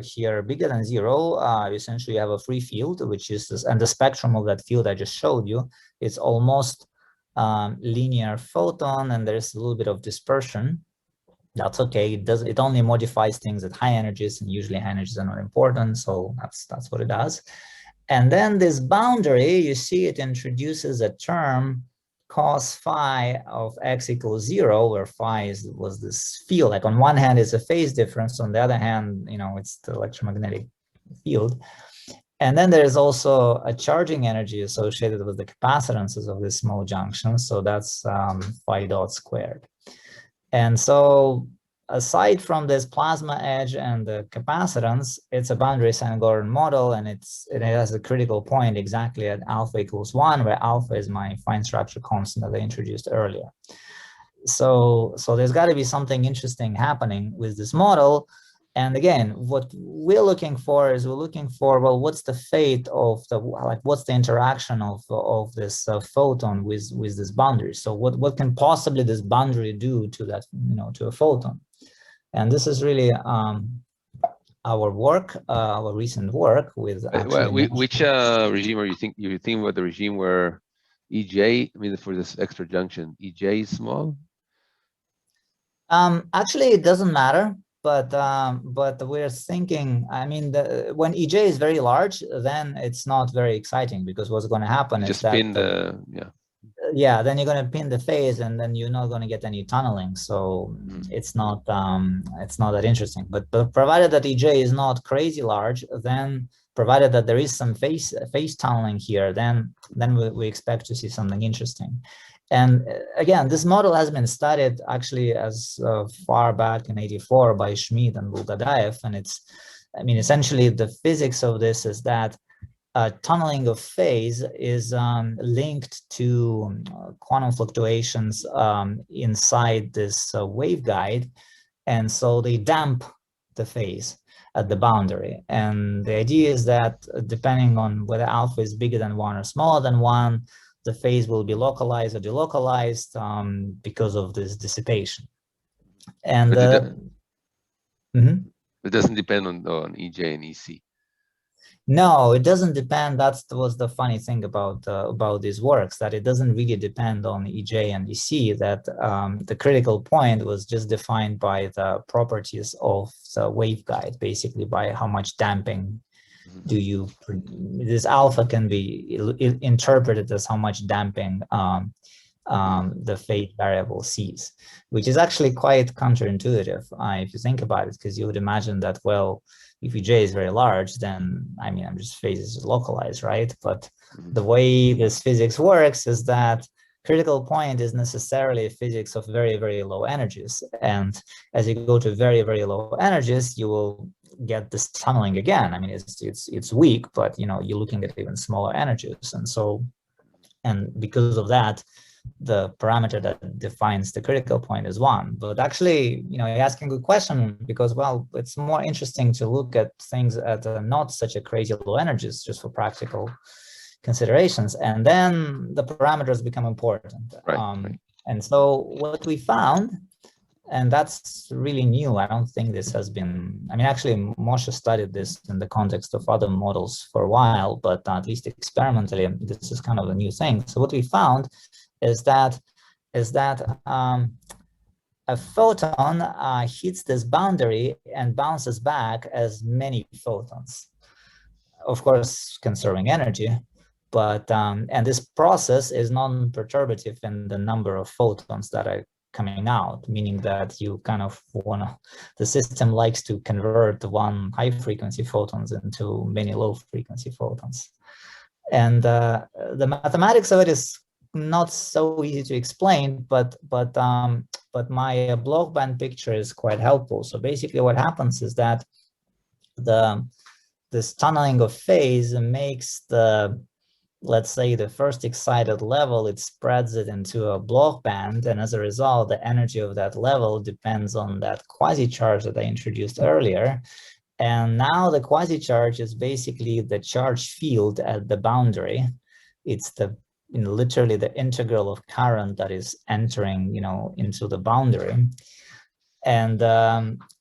here bigger than 0, essentially you have a free field, which is this, and the spectrum of that field I just showed you, it's almost linear photon, and there's a little bit of dispersion. That's okay. It only modifies things at high energies, and usually high energies are not important. So that's what it does. And then this boundary, you see, it introduces a term cos phi of x equals 0, where phi was this field. Like on one hand, it's a phase difference. On the other hand, it's the electromagnetic field. And then there's also a charging energy associated with the capacitances of this small junction. So that's phi dot squared. And so aside from this plasma edge and the capacitance, it's a boundary Sine-Gordon model, and it has a critical point exactly at alpha equals 1, where alpha is my fine structure constant that I introduced earlier. So there's got to be something interesting happening with this model. And again, what we're looking for, well, what's the fate of what's the interaction of this photon with this boundary? So what can possibly this boundary do to that, to a photon? And this is really our work, our recent work with. Which regime are you think about the regime where EJ? I mean, for this extra junction, EJ is small. Actually, it doesn't matter. But we're thinking, I mean, when EJ is very large, then it's not very exciting, because what's going to happen is that pin then you're going to pin the phase, and then you're not going to get any tunneling. So it's not that interesting. But provided that EJ is not crazy large, then provided that there is some phase tunneling here, then we expect to see something interesting. And again, this model has been studied actually as far back in '84 by Schmidt and Bulgadaev. And essentially the physics of this is that tunneling of phase is linked to quantum fluctuations inside this waveguide. And so they damp the phase at the boundary. And the idea is that depending on whether alpha is bigger than 1 or smaller than 1, the phase will be localized or delocalized because of this dissipation. And it doesn't depend on EJ and EC. No, it doesn't depend. That was the funny thing about these works, that it doesn't really depend on EJ and EC, that the critical point was just defined by the properties of the waveguide, basically by how much damping this alpha can be interpreted as how much damping the phase variable sees, which is actually quite counterintuitive if you think about it, because you would imagine that, well, if EJ is very large, then phase is localized, right? But the way this physics works is that critical point is necessarily a physics of very, very low energies. And as you go to very, very low energies, you will get this tunneling again. It's weak, but you're looking at even smaller energies. And because of that, the parameter that defines the critical point is 1. But actually, you're asking a good question, because, well, it's more interesting to look at things at not such a crazy low energies, just for practical considerations. And then the parameters become important. Right. And so what we found, and that's really new, I don't think this has been, actually Moshe studied this in the context of other models for a while, but at least experimentally, this is kind of a new thing. So what we found is that a photon hits this boundary and bounces back as many photons, of course conserving energy, but and this process is non-perturbative in the number of photons that are coming out, meaning that you kind of the system likes to convert one high frequency photons into many low frequency photons. And the mathematics of it is not so easy to explain, but my block band picture is quite helpful. So basically what happens is that this tunneling of phase makes let's say the first excited level, it spreads it into a block band, and as a result, the energy of that level depends on that quasi-charge that I introduced earlier. And now the quasi-charge is basically the charge field at the boundary. It's literally the integral of current that is entering, into the boundary. And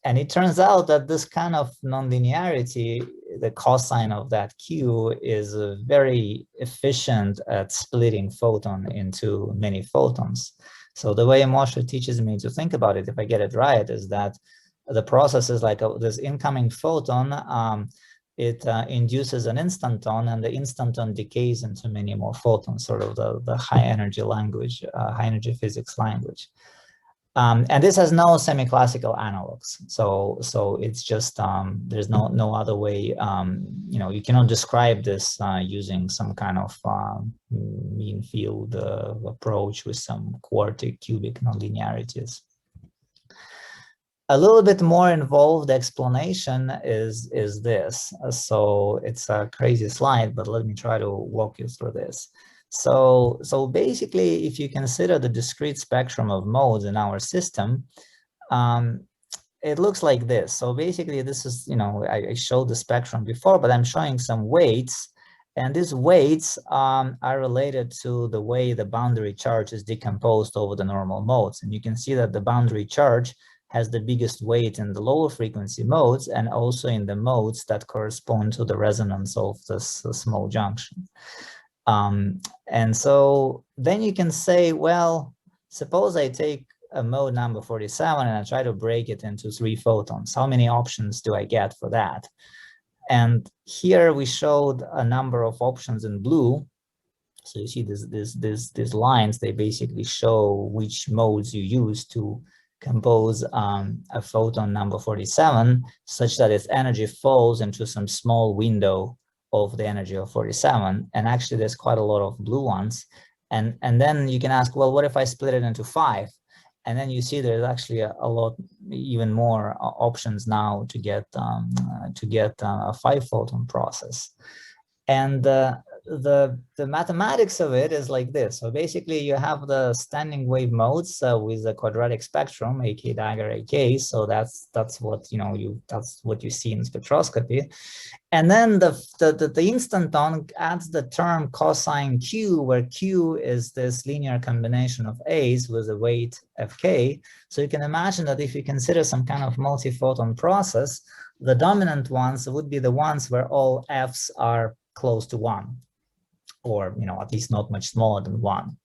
it turns out that this kind of nonlinearity, the cosine of that Q, is very efficient at splitting photon into many photons. So the way Moshe teaches me to think about it, if I get it right, is that the process is like this incoming photon, it induces an instanton, and the instanton decays into many more photons, sort of the high energy language, high energy physics language. And this has no semi-classical analogs. So it's just, there's no other way, you cannot describe this using some kind of mean field approach with some quartic cubic nonlinearities. A little bit more involved explanation is this. So it's a crazy slide, but let me try to walk you through this. So basically, if you consider the discrete spectrum of modes in our system, it looks like this. So basically, this is, I showed the spectrum before, but I'm showing some weights. And these weights are related to the way the boundary charge is decomposed over the normal modes. And you can see that the boundary charge has the biggest weight in the lower frequency modes, and also in the modes that correspond to the resonance of this small junction. And so then you can say, well, suppose I take a mode number 47 and I try to break it into 3 photons. How many options do I get for that? And here we showed a number of options in blue. So you see these lines, they basically show which modes you use to compose a photon number 47, such that its energy falls into some small window of the energy of 47. And actually there's quite a lot of blue ones. And then you can ask, well, what if I split it into 5? And then you see there's actually a lot, even more options now to get a 5 photon process. And the mathematics of it is like this. So basically you have the standing wave modes with a quadratic spectrum, AK dagger AK. So that's what that's what you see in spectroscopy. And then the instanton adds the term cosine Q, where Q is this linear combination of A's with a weight Fk. So you can imagine that if you consider some kind of multi-photon process, the dominant ones would be the ones where all F's are close to 1, or at least not much smaller than 1.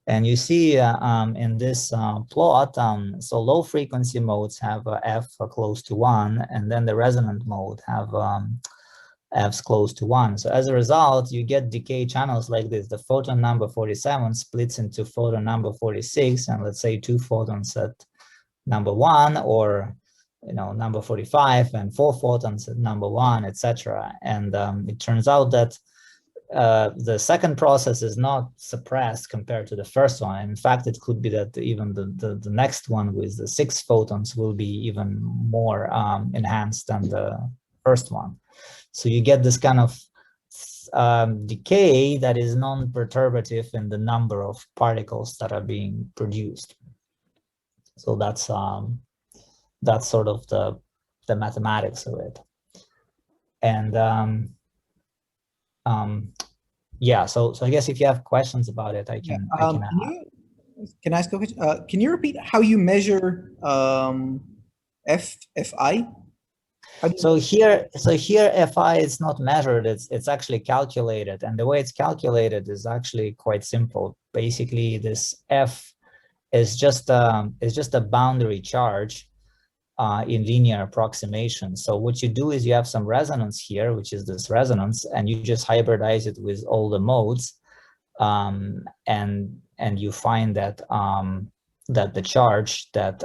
And you see in this plot, so low frequency modes have F close to 1, and then the resonant mode have F's close to 1. So as a result, you get decay channels like this. The photon number 47 splits into photon number 46, and let's say 2 photons at number 1, or number 45 and 4 photons at number 1, etc. And it turns out that the second process is not suppressed compared to the first one. In fact, it could be that even the next one with the 6 photons will be even more enhanced than the first one. So you get this kind of decay that is non-perturbative in the number of particles that are being produced. So that's sort of the mathematics of it. And yeah, so I guess if you have questions about it, I can can I ask a question? Can you repeat how you measure Fi? So here Fi is not measured, it's actually calculated, and the way it's calculated is actually quite simple. Basically, this F is just a boundary charge in linear approximation. So what you do is you have some resonance here, which is this resonance, and you just hybridize it with all the modes, and you find that that the charge that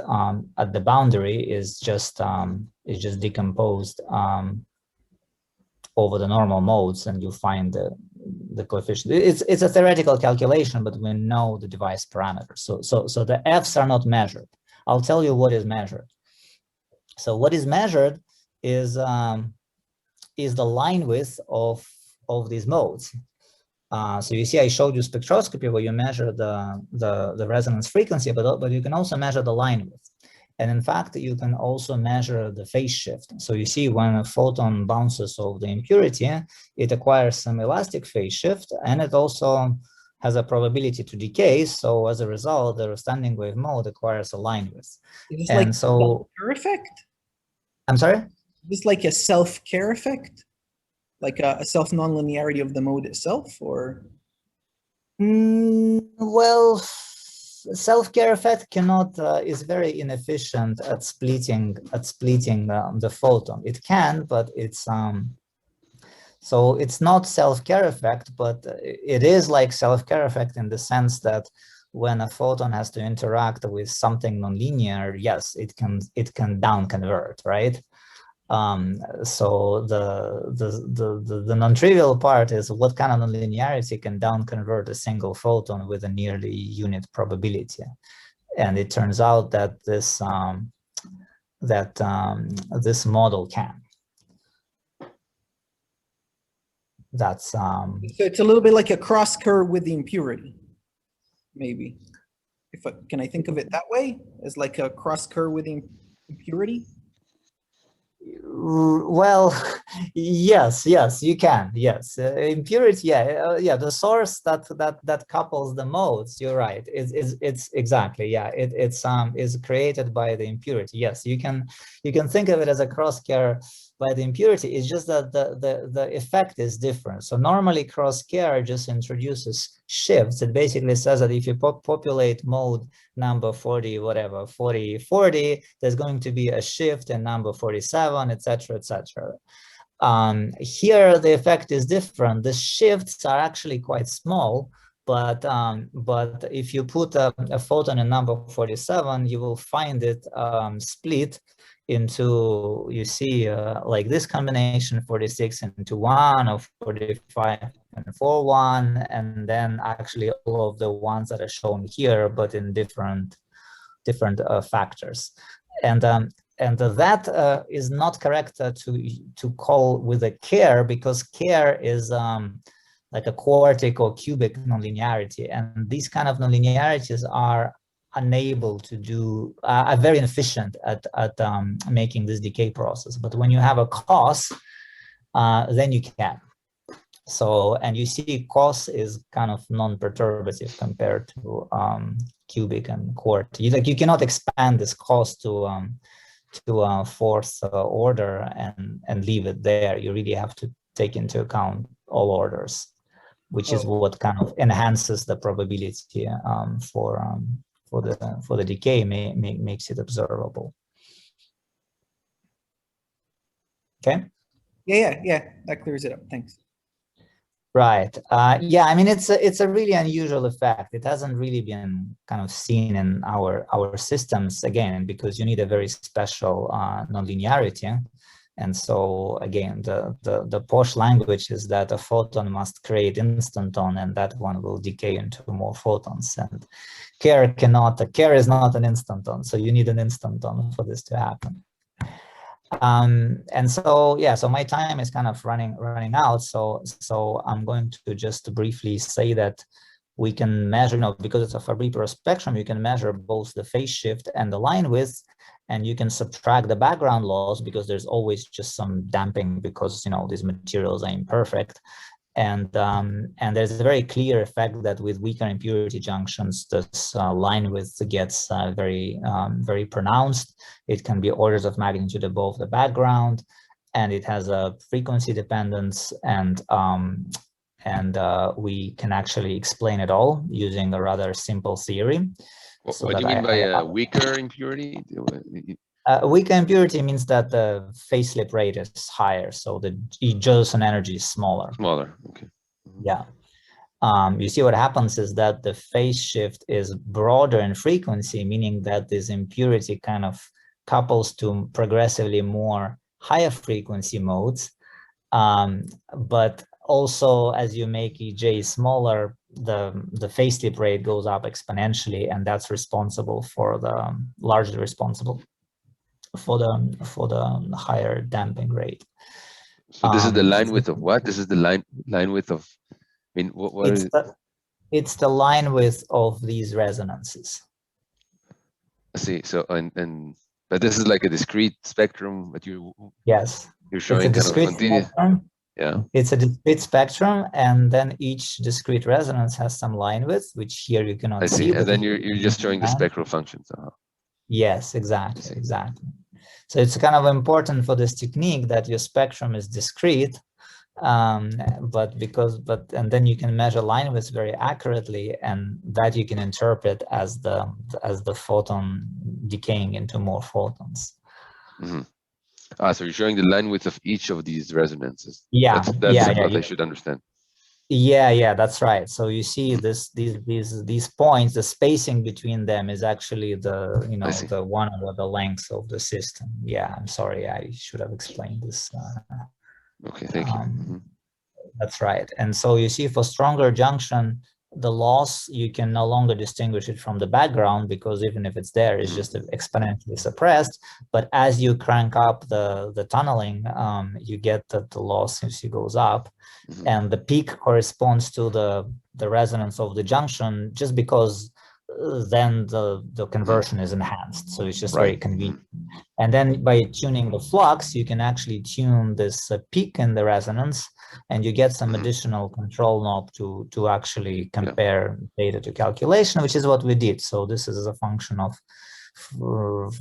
at the boundary is just decomposed over the normal modes, and you find the coefficient. It's a theoretical calculation, but we know the device parameters. So the Fs are not measured. I'll tell you what is measured. So what is measured is the line width of these modes. So you see, I showed you spectroscopy where you measure the resonance frequency, but you can also measure the line width. And in fact, you can also measure the phase shift. So you see, when a photon bounces off the impurity, it acquires some elastic phase shift, and it also has a probability to decay. So as a result, the standing wave mode acquires a line width. Is this And like so, self-care effect? I'm sorry? Is this like a self-care effect? Like a self-nonlinearity of the mode itself, or? Well, self-care effect cannot is very inefficient at splitting the photon. It can, but it's so it's not self-care effect, but it is like self-care effect in the sense that when a photon has to interact with something nonlinear, yes, it can down convert, right? So the non-trivial part is what kind of nonlinearity can down convert a single photon with a nearly unit probability, and it turns out that this this model can. That's So it's a little bit like a cross curve with the impurity, maybe. Can I think of it that way, as like a cross curve with the impurity? well, yes, you can. Yes, impurity. Yeah, the source that couples the modes. You're right. It's exactly, yeah. It's is created by the impurity. Yes, you can think of it as a cross-care by the impurity. It's just that the effect is different. So normally cross-care just introduces shifts. It basically says that if you populate mode number 40, whatever, 40, there's going to be a shift in number 47, etc., etc. Here, the effect is different. The shifts are actually quite small, but if you put a photon in number 47, you will find it split into, you see, like this combination, 46 into 1, or 45 and 4, 1, and then actually all of the ones that are shown here, but in different factors. And that is not correct to call with a care, because care is like a quartic or cubic nonlinearity, and these kind of nonlinearities are unable to do, are very inefficient at making this decay process. But when you have a cos, then you can. So, and you see cos is kind of non-perturbative compared to cubic and quartic. Like you cannot expand this cos to fourth order and leave it there. You really have to take into account all orders, which is what kind of enhances the probability for the decay, makes it observable. Okay. Yeah, that clears it up. Thanks. Right. Yeah, I mean, it's a really unusual effect. It hasn't really been kind of seen in our systems, again, because you need a very special nonlinearity. And so again, the Posh language is that a photon must create instanton, and that one will decay into more photons. And care is not an instanton, so you need an instanton for this to happen. And so, yeah, so my time is kind of running out. So I'm going to just briefly say that we can measure, because it's a Fabry-Perot spectrum, you can measure both the phase shift and the line width, and you can subtract the background loss, because there's always just some damping, because these materials are imperfect. And there's a very clear effect that with weaker impurity junctions, this line width gets very pronounced. It can be orders of magnitude above the background, and it has a frequency dependence, and we can actually explain it all using a rather simple theory. What do you mean by weaker impurity? Weaker impurity means that the phase slip rate is higher, so the Josephson energy is smaller. Smaller, okay. Yeah. You see, what happens is that the phase shift is broader in frequency, meaning that this impurity kind of couples to progressively more higher frequency modes. But also, as you make EJ smaller, the phase slip rate goes up exponentially, and that's responsible for largely responsible for the higher damping rate. So this is the line width of what? This is the line width of, I mean, what is it? It's the line width of these resonances. I see. So, but this is like a discrete spectrum, but Yes. you're showing kind of continuous. Yeah. It's a discrete spectrum, and then each discrete resonance has some line width, which here you cannot see. I see. And then you're just showing the spectral functions. Yes, exactly, exactly. So it's kind of important for this technique that your spectrum is discrete, and then you can measure line width very accurately, and that you can interpret as the photon decaying into more photons. Mm-hmm. So you're showing the line width of each of these resonances. Yeah, that's what I should understand. Yeah, that's right. So you see these points, the spacing between them is actually the one over the length of the system. Yeah, I'm sorry, I should have explained this. Okay, thank you. That's right. And so you see, for stronger junction, the loss, you can no longer distinguish it from the background, because even if it's there, it's just exponentially suppressed. But as you crank up the tunneling, you get that the loss goes up, and the peak corresponds to the resonance of the junction, just because then the conversion is enhanced. So it's just very convenient. And then by tuning the flux, you can actually tune this peak in the resonance, and you get some additional control knob to actually compare data to calculation, which is what we did. So this is a function of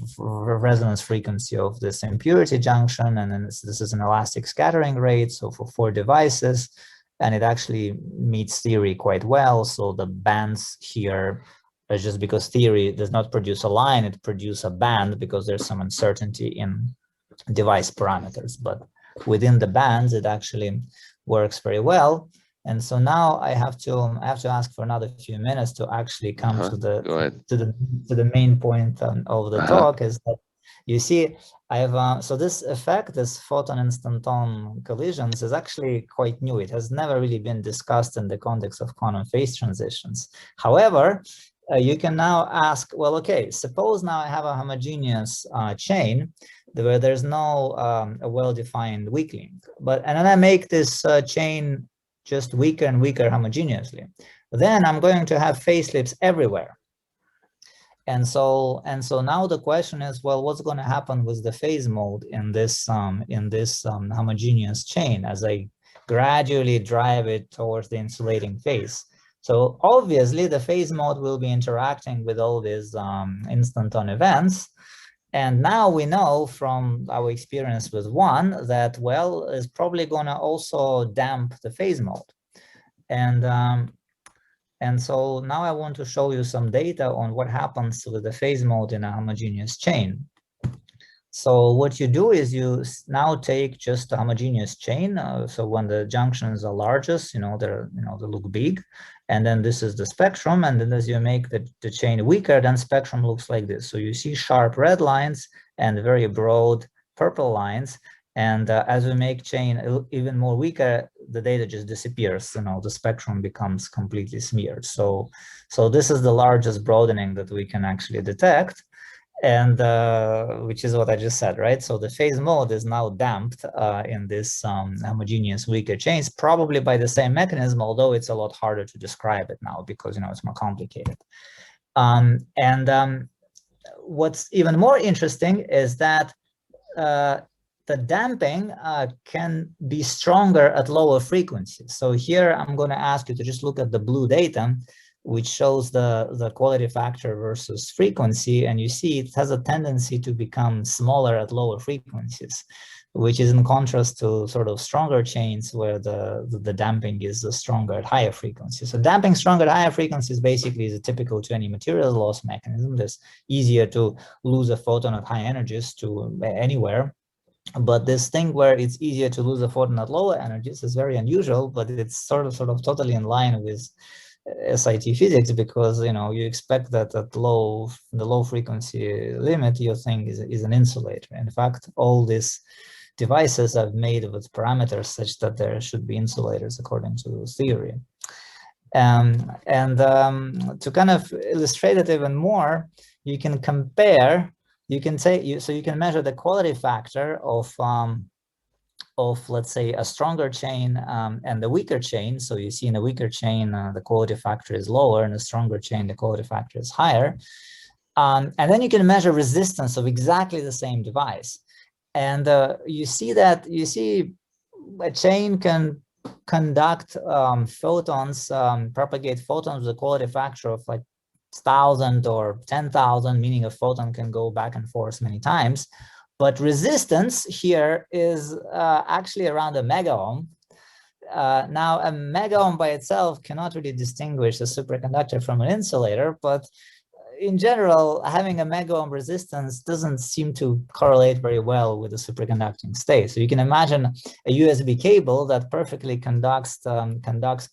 resonance frequency of this impurity junction, and then this is an elastic scattering rate, so for 4 devices, and it actually meets theory quite well. So the bands here are just because theory does not produce a line, it produces a band because there's some uncertainty in device parameters, but within the bands it actually works very well. And so now I have to ask for another few minutes to actually come to the main point of the talk. Is that you see I have so this effect, this photon instanton collisions, is actually quite new. It has never really been discussed in the context of quantum phase transitions. However, you can now ask, well, okay, suppose now I have a homogeneous chain where there's no a well-defined weak link, and then I make this chain just weaker and weaker homogeneously. Then I'm going to have phase slips everywhere. And so now the question is, well, what's going to happen with the phase mode in this homogeneous chain as I gradually drive it towards the insulating phase? So obviously the phase mode will be interacting with all these instanton events. And now we know from our experience with one that, well, is probably going to also damp the phase mode. And so now I want to show you some data on what happens with the phase mode in a homogeneous chain. So what you do is you now take just a homogeneous chain. So when the junctions are largest, they look big, and then this is the spectrum. And then as you make the chain weaker, then spectrum looks like this. So you see sharp red lines and very broad purple lines. And as we make chain even more weaker, the data just disappears. The spectrum becomes completely smeared. So this is the largest broadening that we can actually detect. And which is what I just said, right? So the phase mode is now damped in this homogeneous weaker chains, probably by the same mechanism, although it's a lot harder to describe it now because it's more complicated. What's even more interesting is that the damping can be stronger at lower frequencies. So here I'm going to ask you to just look at the blue data, which shows the quality factor versus frequency, and you see it has a tendency to become smaller at lower frequencies, which is in contrast to sort of stronger chains where the damping is stronger at higher frequencies. So damping stronger at higher frequencies basically is typical to any materials loss mechanism. It's easier to lose a photon at high energies to anywhere. But this thing where it's easier to lose a photon at lower energies is very unusual, but it's sort of totally in line with SIT physics, because you expect that at the low frequency limit your thing is an insulator. In fact, all this devices are made with parameters such that there should be insulators according to theory. To kind of illustrate it even more, you can compare, you can say, so you can measure the quality factor of let's say a stronger chain and the weaker chain. So you see in a weaker chain, the quality factor is lower, and a stronger chain, the quality factor is higher. And then you can measure resistance of exactly the same device. And you see a chain can conduct photons, propagate photons with a quality factor of like 1,000 or 10,000, meaning a photon can go back and forth many times. But resistance here is actually around a megaohm. Now, a megaohm by itself cannot really distinguish a superconductor from an insulator, but in general, having a megaohm resistance doesn't seem to correlate very well with the superconducting state. So you can imagine a USB cable that perfectly conducts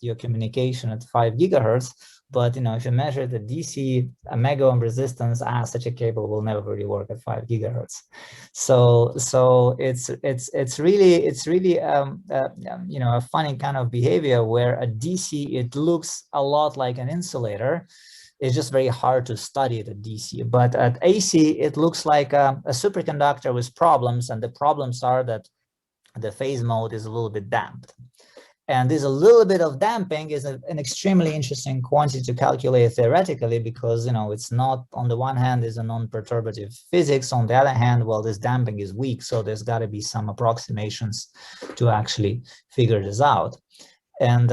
your communication at 5 gigahertz. But if you measure the DC, a megaohm resistance, such a cable will never really work at 5 gigahertz. So it's really a funny kind of behavior where a DC, it looks a lot like an insulator. It's just very hard to study it at DC. But at AC, it looks like a superconductor with problems, and the problems are that the phase mode is a little bit damped. And this a little bit of damping is an extremely interesting quantity to calculate theoretically, because it's not, on the one hand, is a non-perturbative physics. On the other hand, well, this damping is weak, so there's got to be some approximations to actually figure this out. And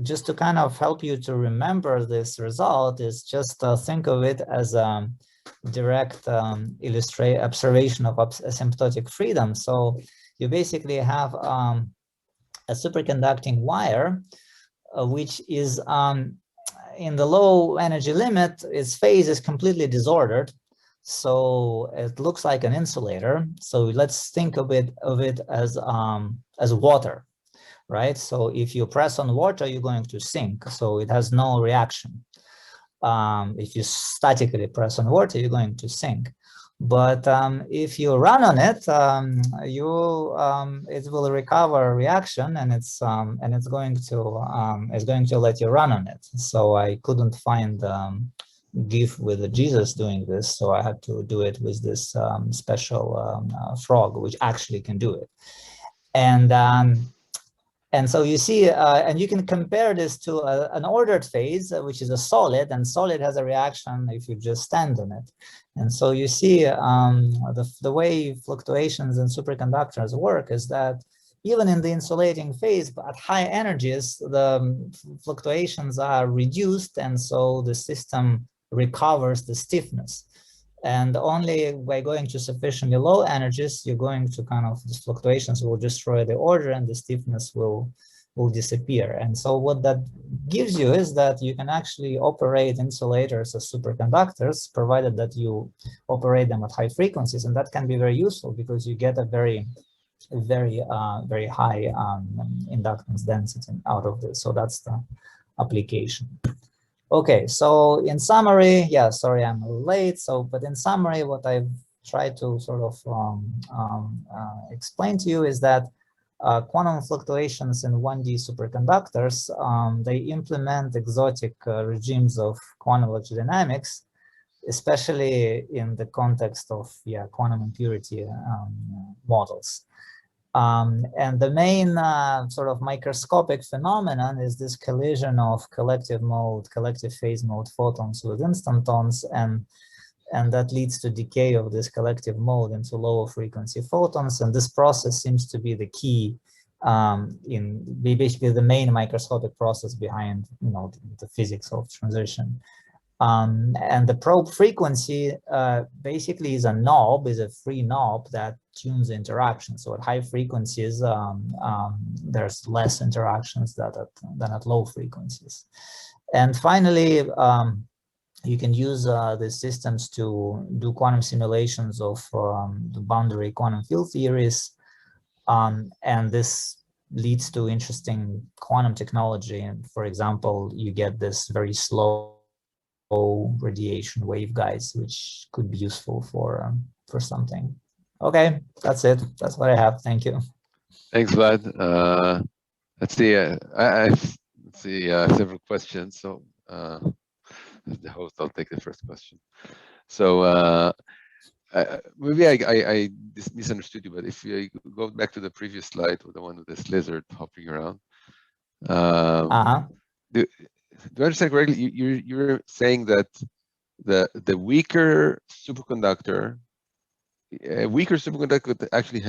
just to kind of help you to remember this result is just think of it as a direct observation of asymptotic freedom. So you basically have a superconducting wire, which is in the low energy limit, its phase is completely disordered. So it looks like an insulator. So let's think of it as water. Right? So if you press on water, you're going to sink. So it has no reaction. If you statically press on water, you're going to sink. But if you run on it, it will recover a reaction, and it's going to let you run on it. So I couldn't find GIF with Jesus doing this, so I had to do it with this special frog, which actually can do it. And so you see, and you can compare this to an ordered phase, which is a solid, and solid has a reaction if you just stand on it. And so you see the way fluctuations in superconductors work is that even in the insulating phase, but at high energies, the fluctuations are reduced, and so the system recovers the stiffness. And only by going to sufficiently low energies, you're going to these fluctuations will destroy the order, and the stiffness will disappear. And so what that gives you is that you can actually operate insulators as superconductors, provided that you operate them at high frequencies. And that can be very useful because you get a very high inductance density out of this. So that's the application. Okay, so in summary, yeah, sorry I'm a little late. But in summary, what I've tried to sort of explain to you is that quantum fluctuations in 1D superconductors, they implement exotic regimes of quantum electrodynamics, especially in the context of quantum impurity models. And the main sort of microscopic phenomenon is this collision of collective phase mode photons with instantons, and that leads to decay of this collective mode into lower frequency photons. And this process seems to be the key basically the main microscopic process behind the physics of transition. And the probe frequency basically is a free knob that tunes the interaction. So at high frequencies, there's less interactions than at low frequencies. And finally, you can use these systems to do quantum simulations of the boundary quantum field theories. And this leads to interesting quantum technology. And for example, you get this very slow radiation waveguides, which could be useful for something Okay, that's it. That's what I have. Thank you. Thanks, Vlad. Let's see. Let's see several questions. So, as the host, I'll take the first question. So, maybe I misunderstood you, but if you go back to the previous slide, or the one with this lizard hopping around, do I understand correctly? You're saying that the weaker superconductor would actually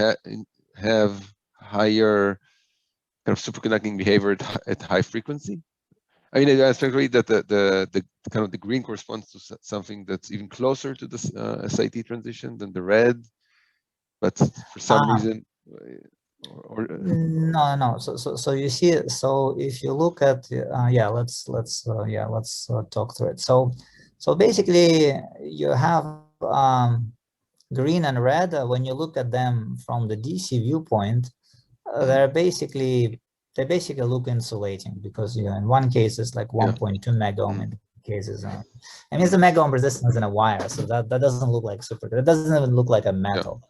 have higher kind of superconducting behavior at high frequency. I mean, I agree that the kind of the green corresponds to something that's even closer to the SIT transition than the red, but for some reason, no. So you see, so if you look at let's talk through it. So basically you have green and red. When you look at them from the DC viewpoint, they basically look insulating, because in one case it's like 1.2 megohm, in cases I mean, it's a megohm resistance in a wire, so that doesn't look like it doesn't even look like a metal.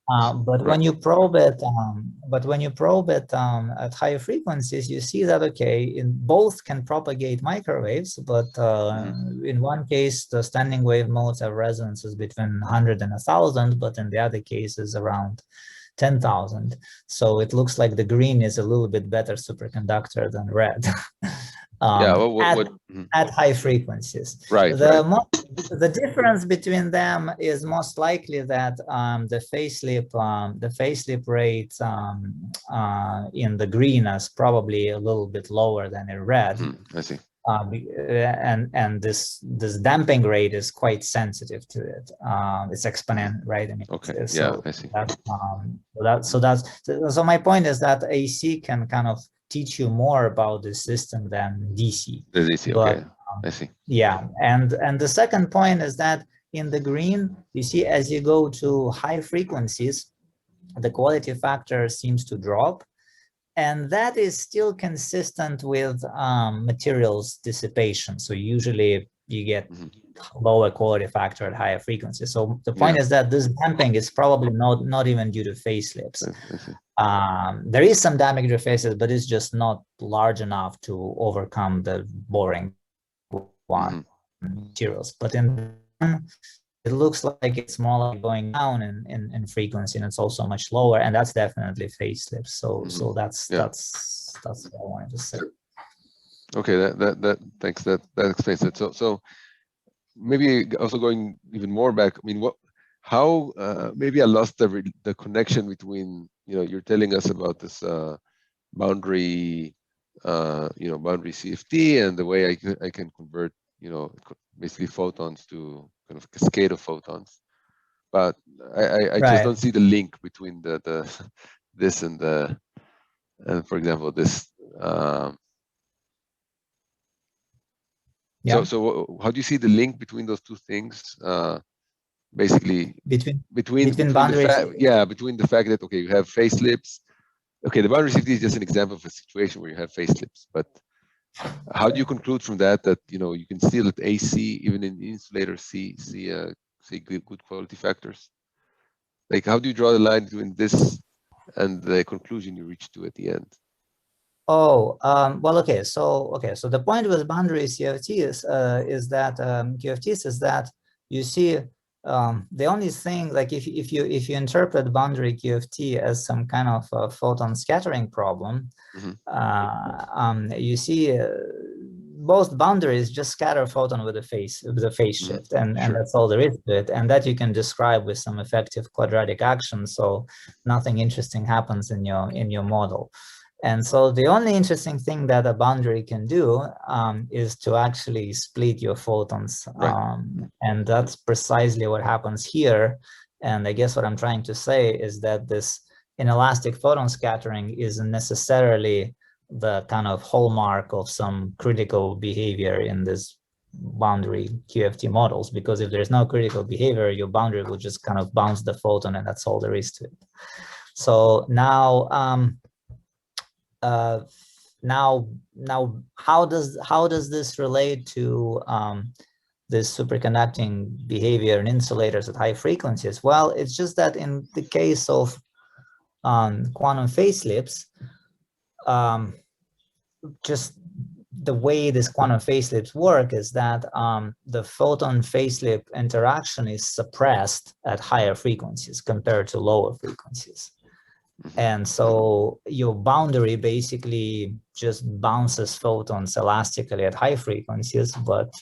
But when you probe it, at higher frequencies, you see that in both can propagate microwaves, but in one case the standing wave modes have resonances between 100 and 1,000, but in the other cases around 10,000. So it looks like the green is a little bit better superconductor than red. At high frequencies. The difference between them is most likely that the phase slip rate in the green is probably a little bit lower than in red. I see. And this damping rate is quite sensitive to it. It's exponent, right? I mean, I see. So my point is that AC can kind of teach you more about the system than DC. The DC, okay. I see. Yeah, and the second point is that in the green, you see, as you go to high frequencies, the quality factor seems to drop. And that is still consistent with materials dissipation. So usually you get lower quality factor at higher frequencies. So the point is that this damping is probably not even due to phase slips. There is some damping to phase slips, but it's just not large enough to overcome the boring one materials. But in it looks like it's more like going down in frequency, and it's also much lower, and that's definitely phase slips. So that's what I wanted to say. Okay, that thanks. That explains it. So maybe also going even more back. I mean, how maybe I lost the connection between, you're telling us about this boundary boundary CFT and the way I can convert basically photons to kind of cascade of photons, but I just don't see the link between the this and for example this. So how do you see the link between those two things? Basically between the fact that you have phase slips. Okay, the boundary CFT is just an example of a situation where you have phase slips, but how do you conclude from that you can still at AC, even in the insulator, see good quality factors? Like, how do you draw the line between this and the conclusion you reach to at the end? Well, okay. So the point with boundary CFTs is that QFTs is that you see the only thing, like if you interpret boundary QFT as some kind of photon scattering problem, you see both boundaries just scatter photon with a phase shift, and that's all there is to it, and that you can describe with some effective quadratic action. So nothing interesting happens in your model. And so the only interesting thing that a boundary can do is to actually split your photons. And that's precisely what happens here. And I guess what I'm trying to say is that this inelastic photon scattering isn't necessarily the kind of hallmark of some critical behavior in this boundary QFT models, because if there's no critical behavior, your boundary will just kind of bounce the photon, and that's all there is to it. So now, how does this relate to this superconducting behavior in insulators at high frequencies? Well, it's just that in the case of quantum phase slips, just the way this quantum phase slips work is that the photon phase slip interaction is suppressed at higher frequencies compared to lower frequencies. And so your boundary basically just bounces photons elastically at high frequencies, but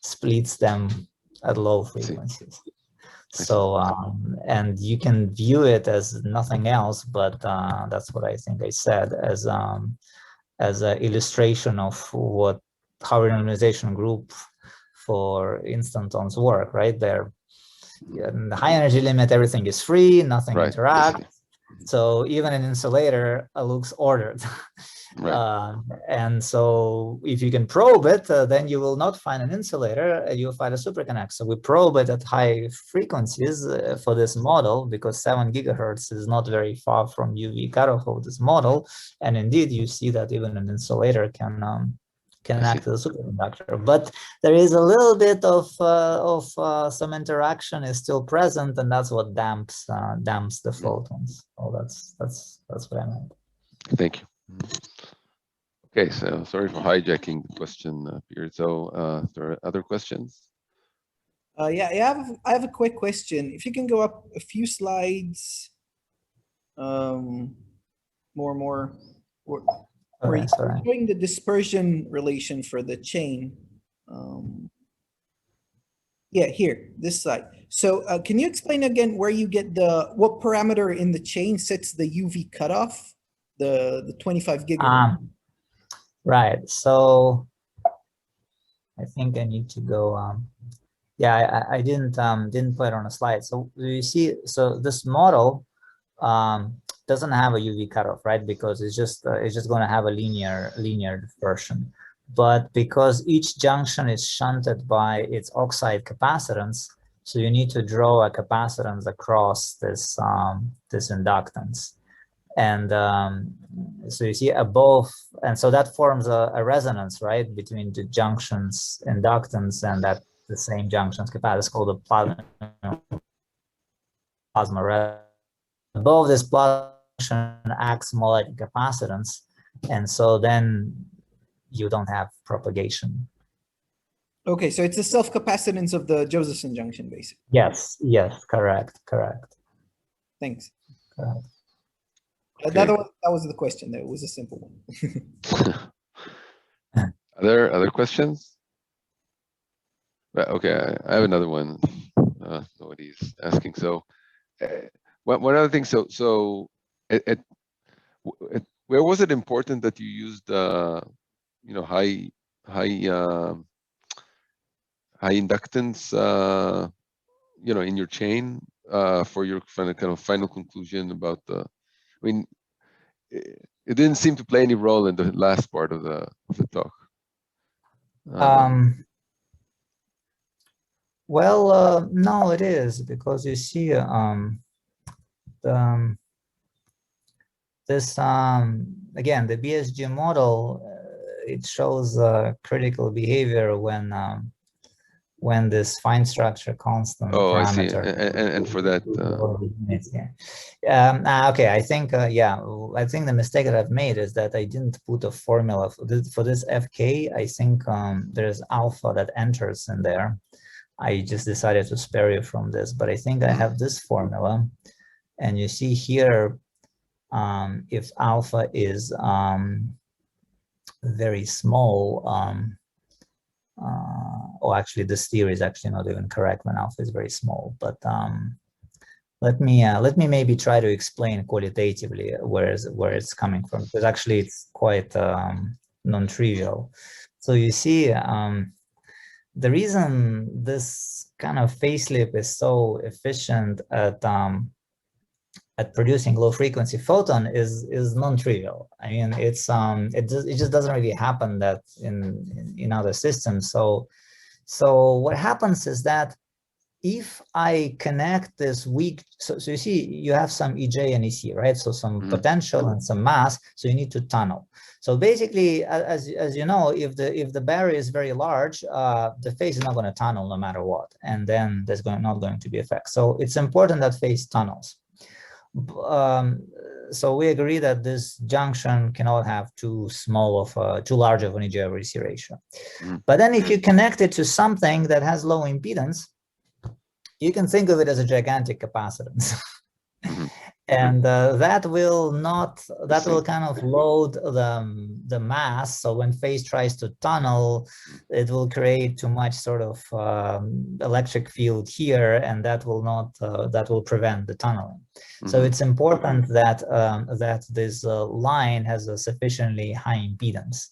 splits them at low frequencies. So, and you can view it as nothing else, but that's what I think I said, as an illustration of how renormalization group for instantons work, right? There, in the high energy limit, everything is free, nothing interacts. So even an insulator looks ordered. And so if you can probe it, then you will not find an insulator, you'll find a superconductor. So we probe it at high frequencies for this model, because 7 gigahertz is not very far from UV cutoff of this model. And indeed, you see that even an insulator can act as a superconductor. But there is a little bit of some interaction is still present, and that's what damps the photons. Oh, that's what I meant. Thank you. Okay, so sorry for hijacking the question, Peter. So there are other questions? Yeah, I have a quick question. If you can go up a few slides, more. Where you're showing the dispersion relation for the chain. Yeah, here, this side. So can you explain again where you get what parameter in the chain sets the UV cutoff, the 25 gigahertz? Right, so I think I need to go, yeah, I didn't put it on a slide. So you see, so this model doesn't have a UV cutoff, right? Because it's just going to have a linear dispersion. But because each junction is shunted by its oxide capacitance, so you need to draw a capacitance across this this inductance. And so you see above, and so that forms a resonance, right, between the junctions inductance and that the same junctions capacitance, called the plasma resonance. Above this plasma acts more like a capacitance, and so then you don't have propagation. Okay, so it's the self-capacitance of the Josephson junction, basically. Yes, correct. Thanks. Correct. Okay. That was the question. That was a simple one. Are there other questions? Okay, I have another one. Nobody's asking. So one other thing. So where was it important that you used high inductance in your chain for your kind of final conclusion about the? I mean, it didn't seem to play any role in the last part of the talk. Well, no, it is, because you see, this again, the BSG model, it shows critical behavior when this fine structure constant parameter. I see. And for that. Okay, I think I think the mistake that I've made is that I didn't put a formula for this FK. I think there's alpha that enters in there. I just decided to spare you from this, but I think I have this formula, and you see here, if alpha is very small, or actually this theory is actually not even correct when alpha is very small, but let me maybe try to explain qualitatively where it's coming from, because actually it's quite non-trivial. So you see, the reason this kind of phase slip is so efficient at producing low frequency photon is non-trivial. I mean, it just doesn't really happen that in other systems. So what happens is that if I connect this weak, so you see, you have some EJ and EC, right? So some potential and some mass, so you need to tunnel. So basically, as you know, if the barrier is very large, the phase is not going to tunnel no matter what, and then there's not going to be effect. So it's important that phase tunnels. So we agree that this junction cannot have too large of an EJ over EC ratio. But then if you connect it to something that has low impedance, you can think of it as a gigantic capacitance. And that will kind of load the mass. So when phase tries to tunnel, it will create too much sort of electric field here, and that will prevent the tunneling. So it's important that that this line has a sufficiently high impedance,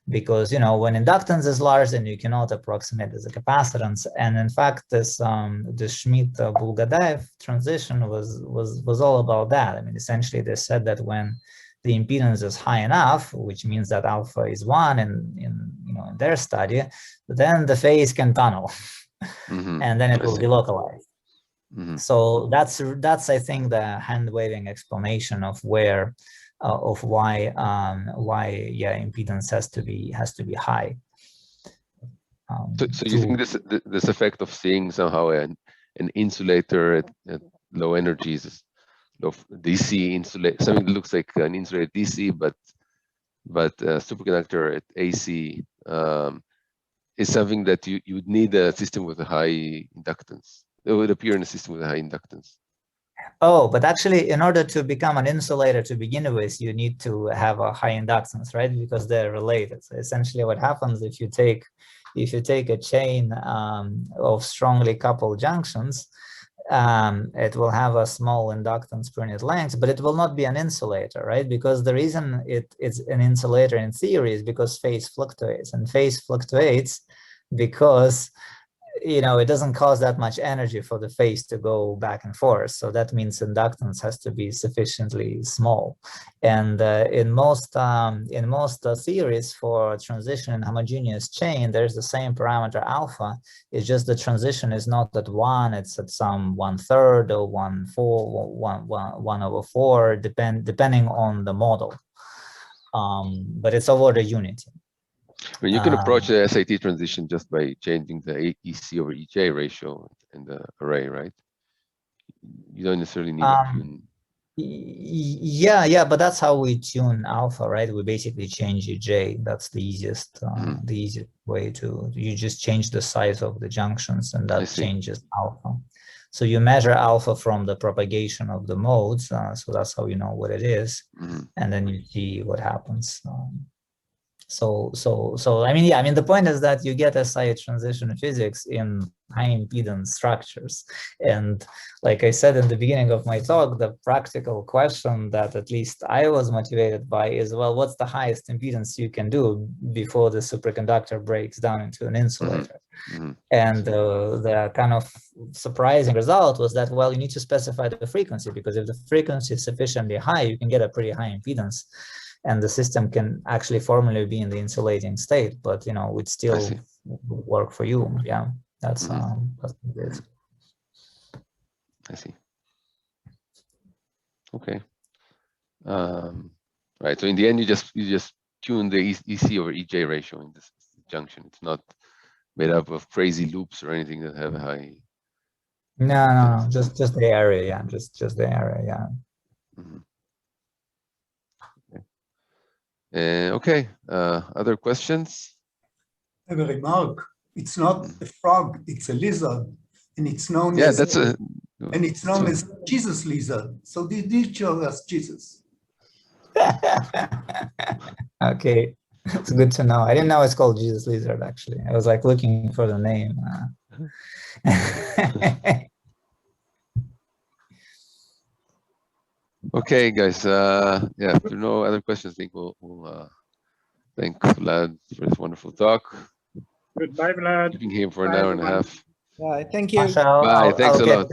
because when inductance is large, then you cannot approximate as a capacitance. And in fact, this Schmidt-Bulgadev transition was all about that. I mean, essentially, they said that when the impedance is high enough, which means that alpha is 1 in their study, then the phase can tunnel, and then it will be localized. So that's I think the hand-waving explanation of why impedance has to be high. So you think this effect of seeing somehow an insulator at low energies, low DC insulate, something that looks like an insulated DC, but superconductor at AC is something that you would need a system with a high inductance. It would appear in a system with a high inductance. Oh, but actually, in order to become an insulator to begin with, you need to have a high inductance, right? Because they're related. So essentially, what happens if you take a chain of strongly coupled junctions, it will have a small inductance per unit length, but it will not be an insulator, right? Because the reason it's an insulator in theory is because phase fluctuates, and phase fluctuates because it doesn't cause that much energy for the phase to go back and forth. So that means inductance has to be sufficiently small. And in most theories for transition in homogeneous chain, there's the same parameter alpha. It's just the transition is not at 1, it's at some 1/3 or 1/4, depending on the model. But it's over the unity. I mean, you can approach the SIT transition just by changing the EC over EJ ratio in the array, right? You don't necessarily need to tune. Yeah, but that's how we tune alpha, right? We basically change EJ. That's the easiest way you just change the size of the junctions, and that changes alpha. So you measure alpha from the propagation of the modes, so that's how you know what it is, and then you see what happens. So I mean, the point is that you get SI transition physics in high impedance structures. And like I said in the beginning of my talk, the practical question that at least I was motivated by is, well, what's the highest impedance you can do before the superconductor breaks down into an insulator? And the kind of surprising result was that, well, you need to specify the frequency, because if the frequency is sufficiently high, you can get a pretty high impedance. And the system can actually formally be in the insulating state, but it would still work for you. Yeah, that's what it is. I see. Okay. Right. So in the end, you just tune the EC over EJ ratio in this junction. It's not made up of crazy loops or anything that have a high. No, just the area. Yeah, just the area. Yeah. Okay. Other questions? I have a remark. It's not a frog; it's a lizard, and it's known as Jesus lizard. So they did show us Jesus. Okay, it's good to know. I didn't know it's called Jesus lizard. Actually, I was like looking for the name. Okay, guys. Yeah, if there are no other questions, I think we'll thank Vlad for this wonderful talk. Goodbye, Vlad. Keeping him for an hour and a half. Thank you. Bye. Thanks a lot.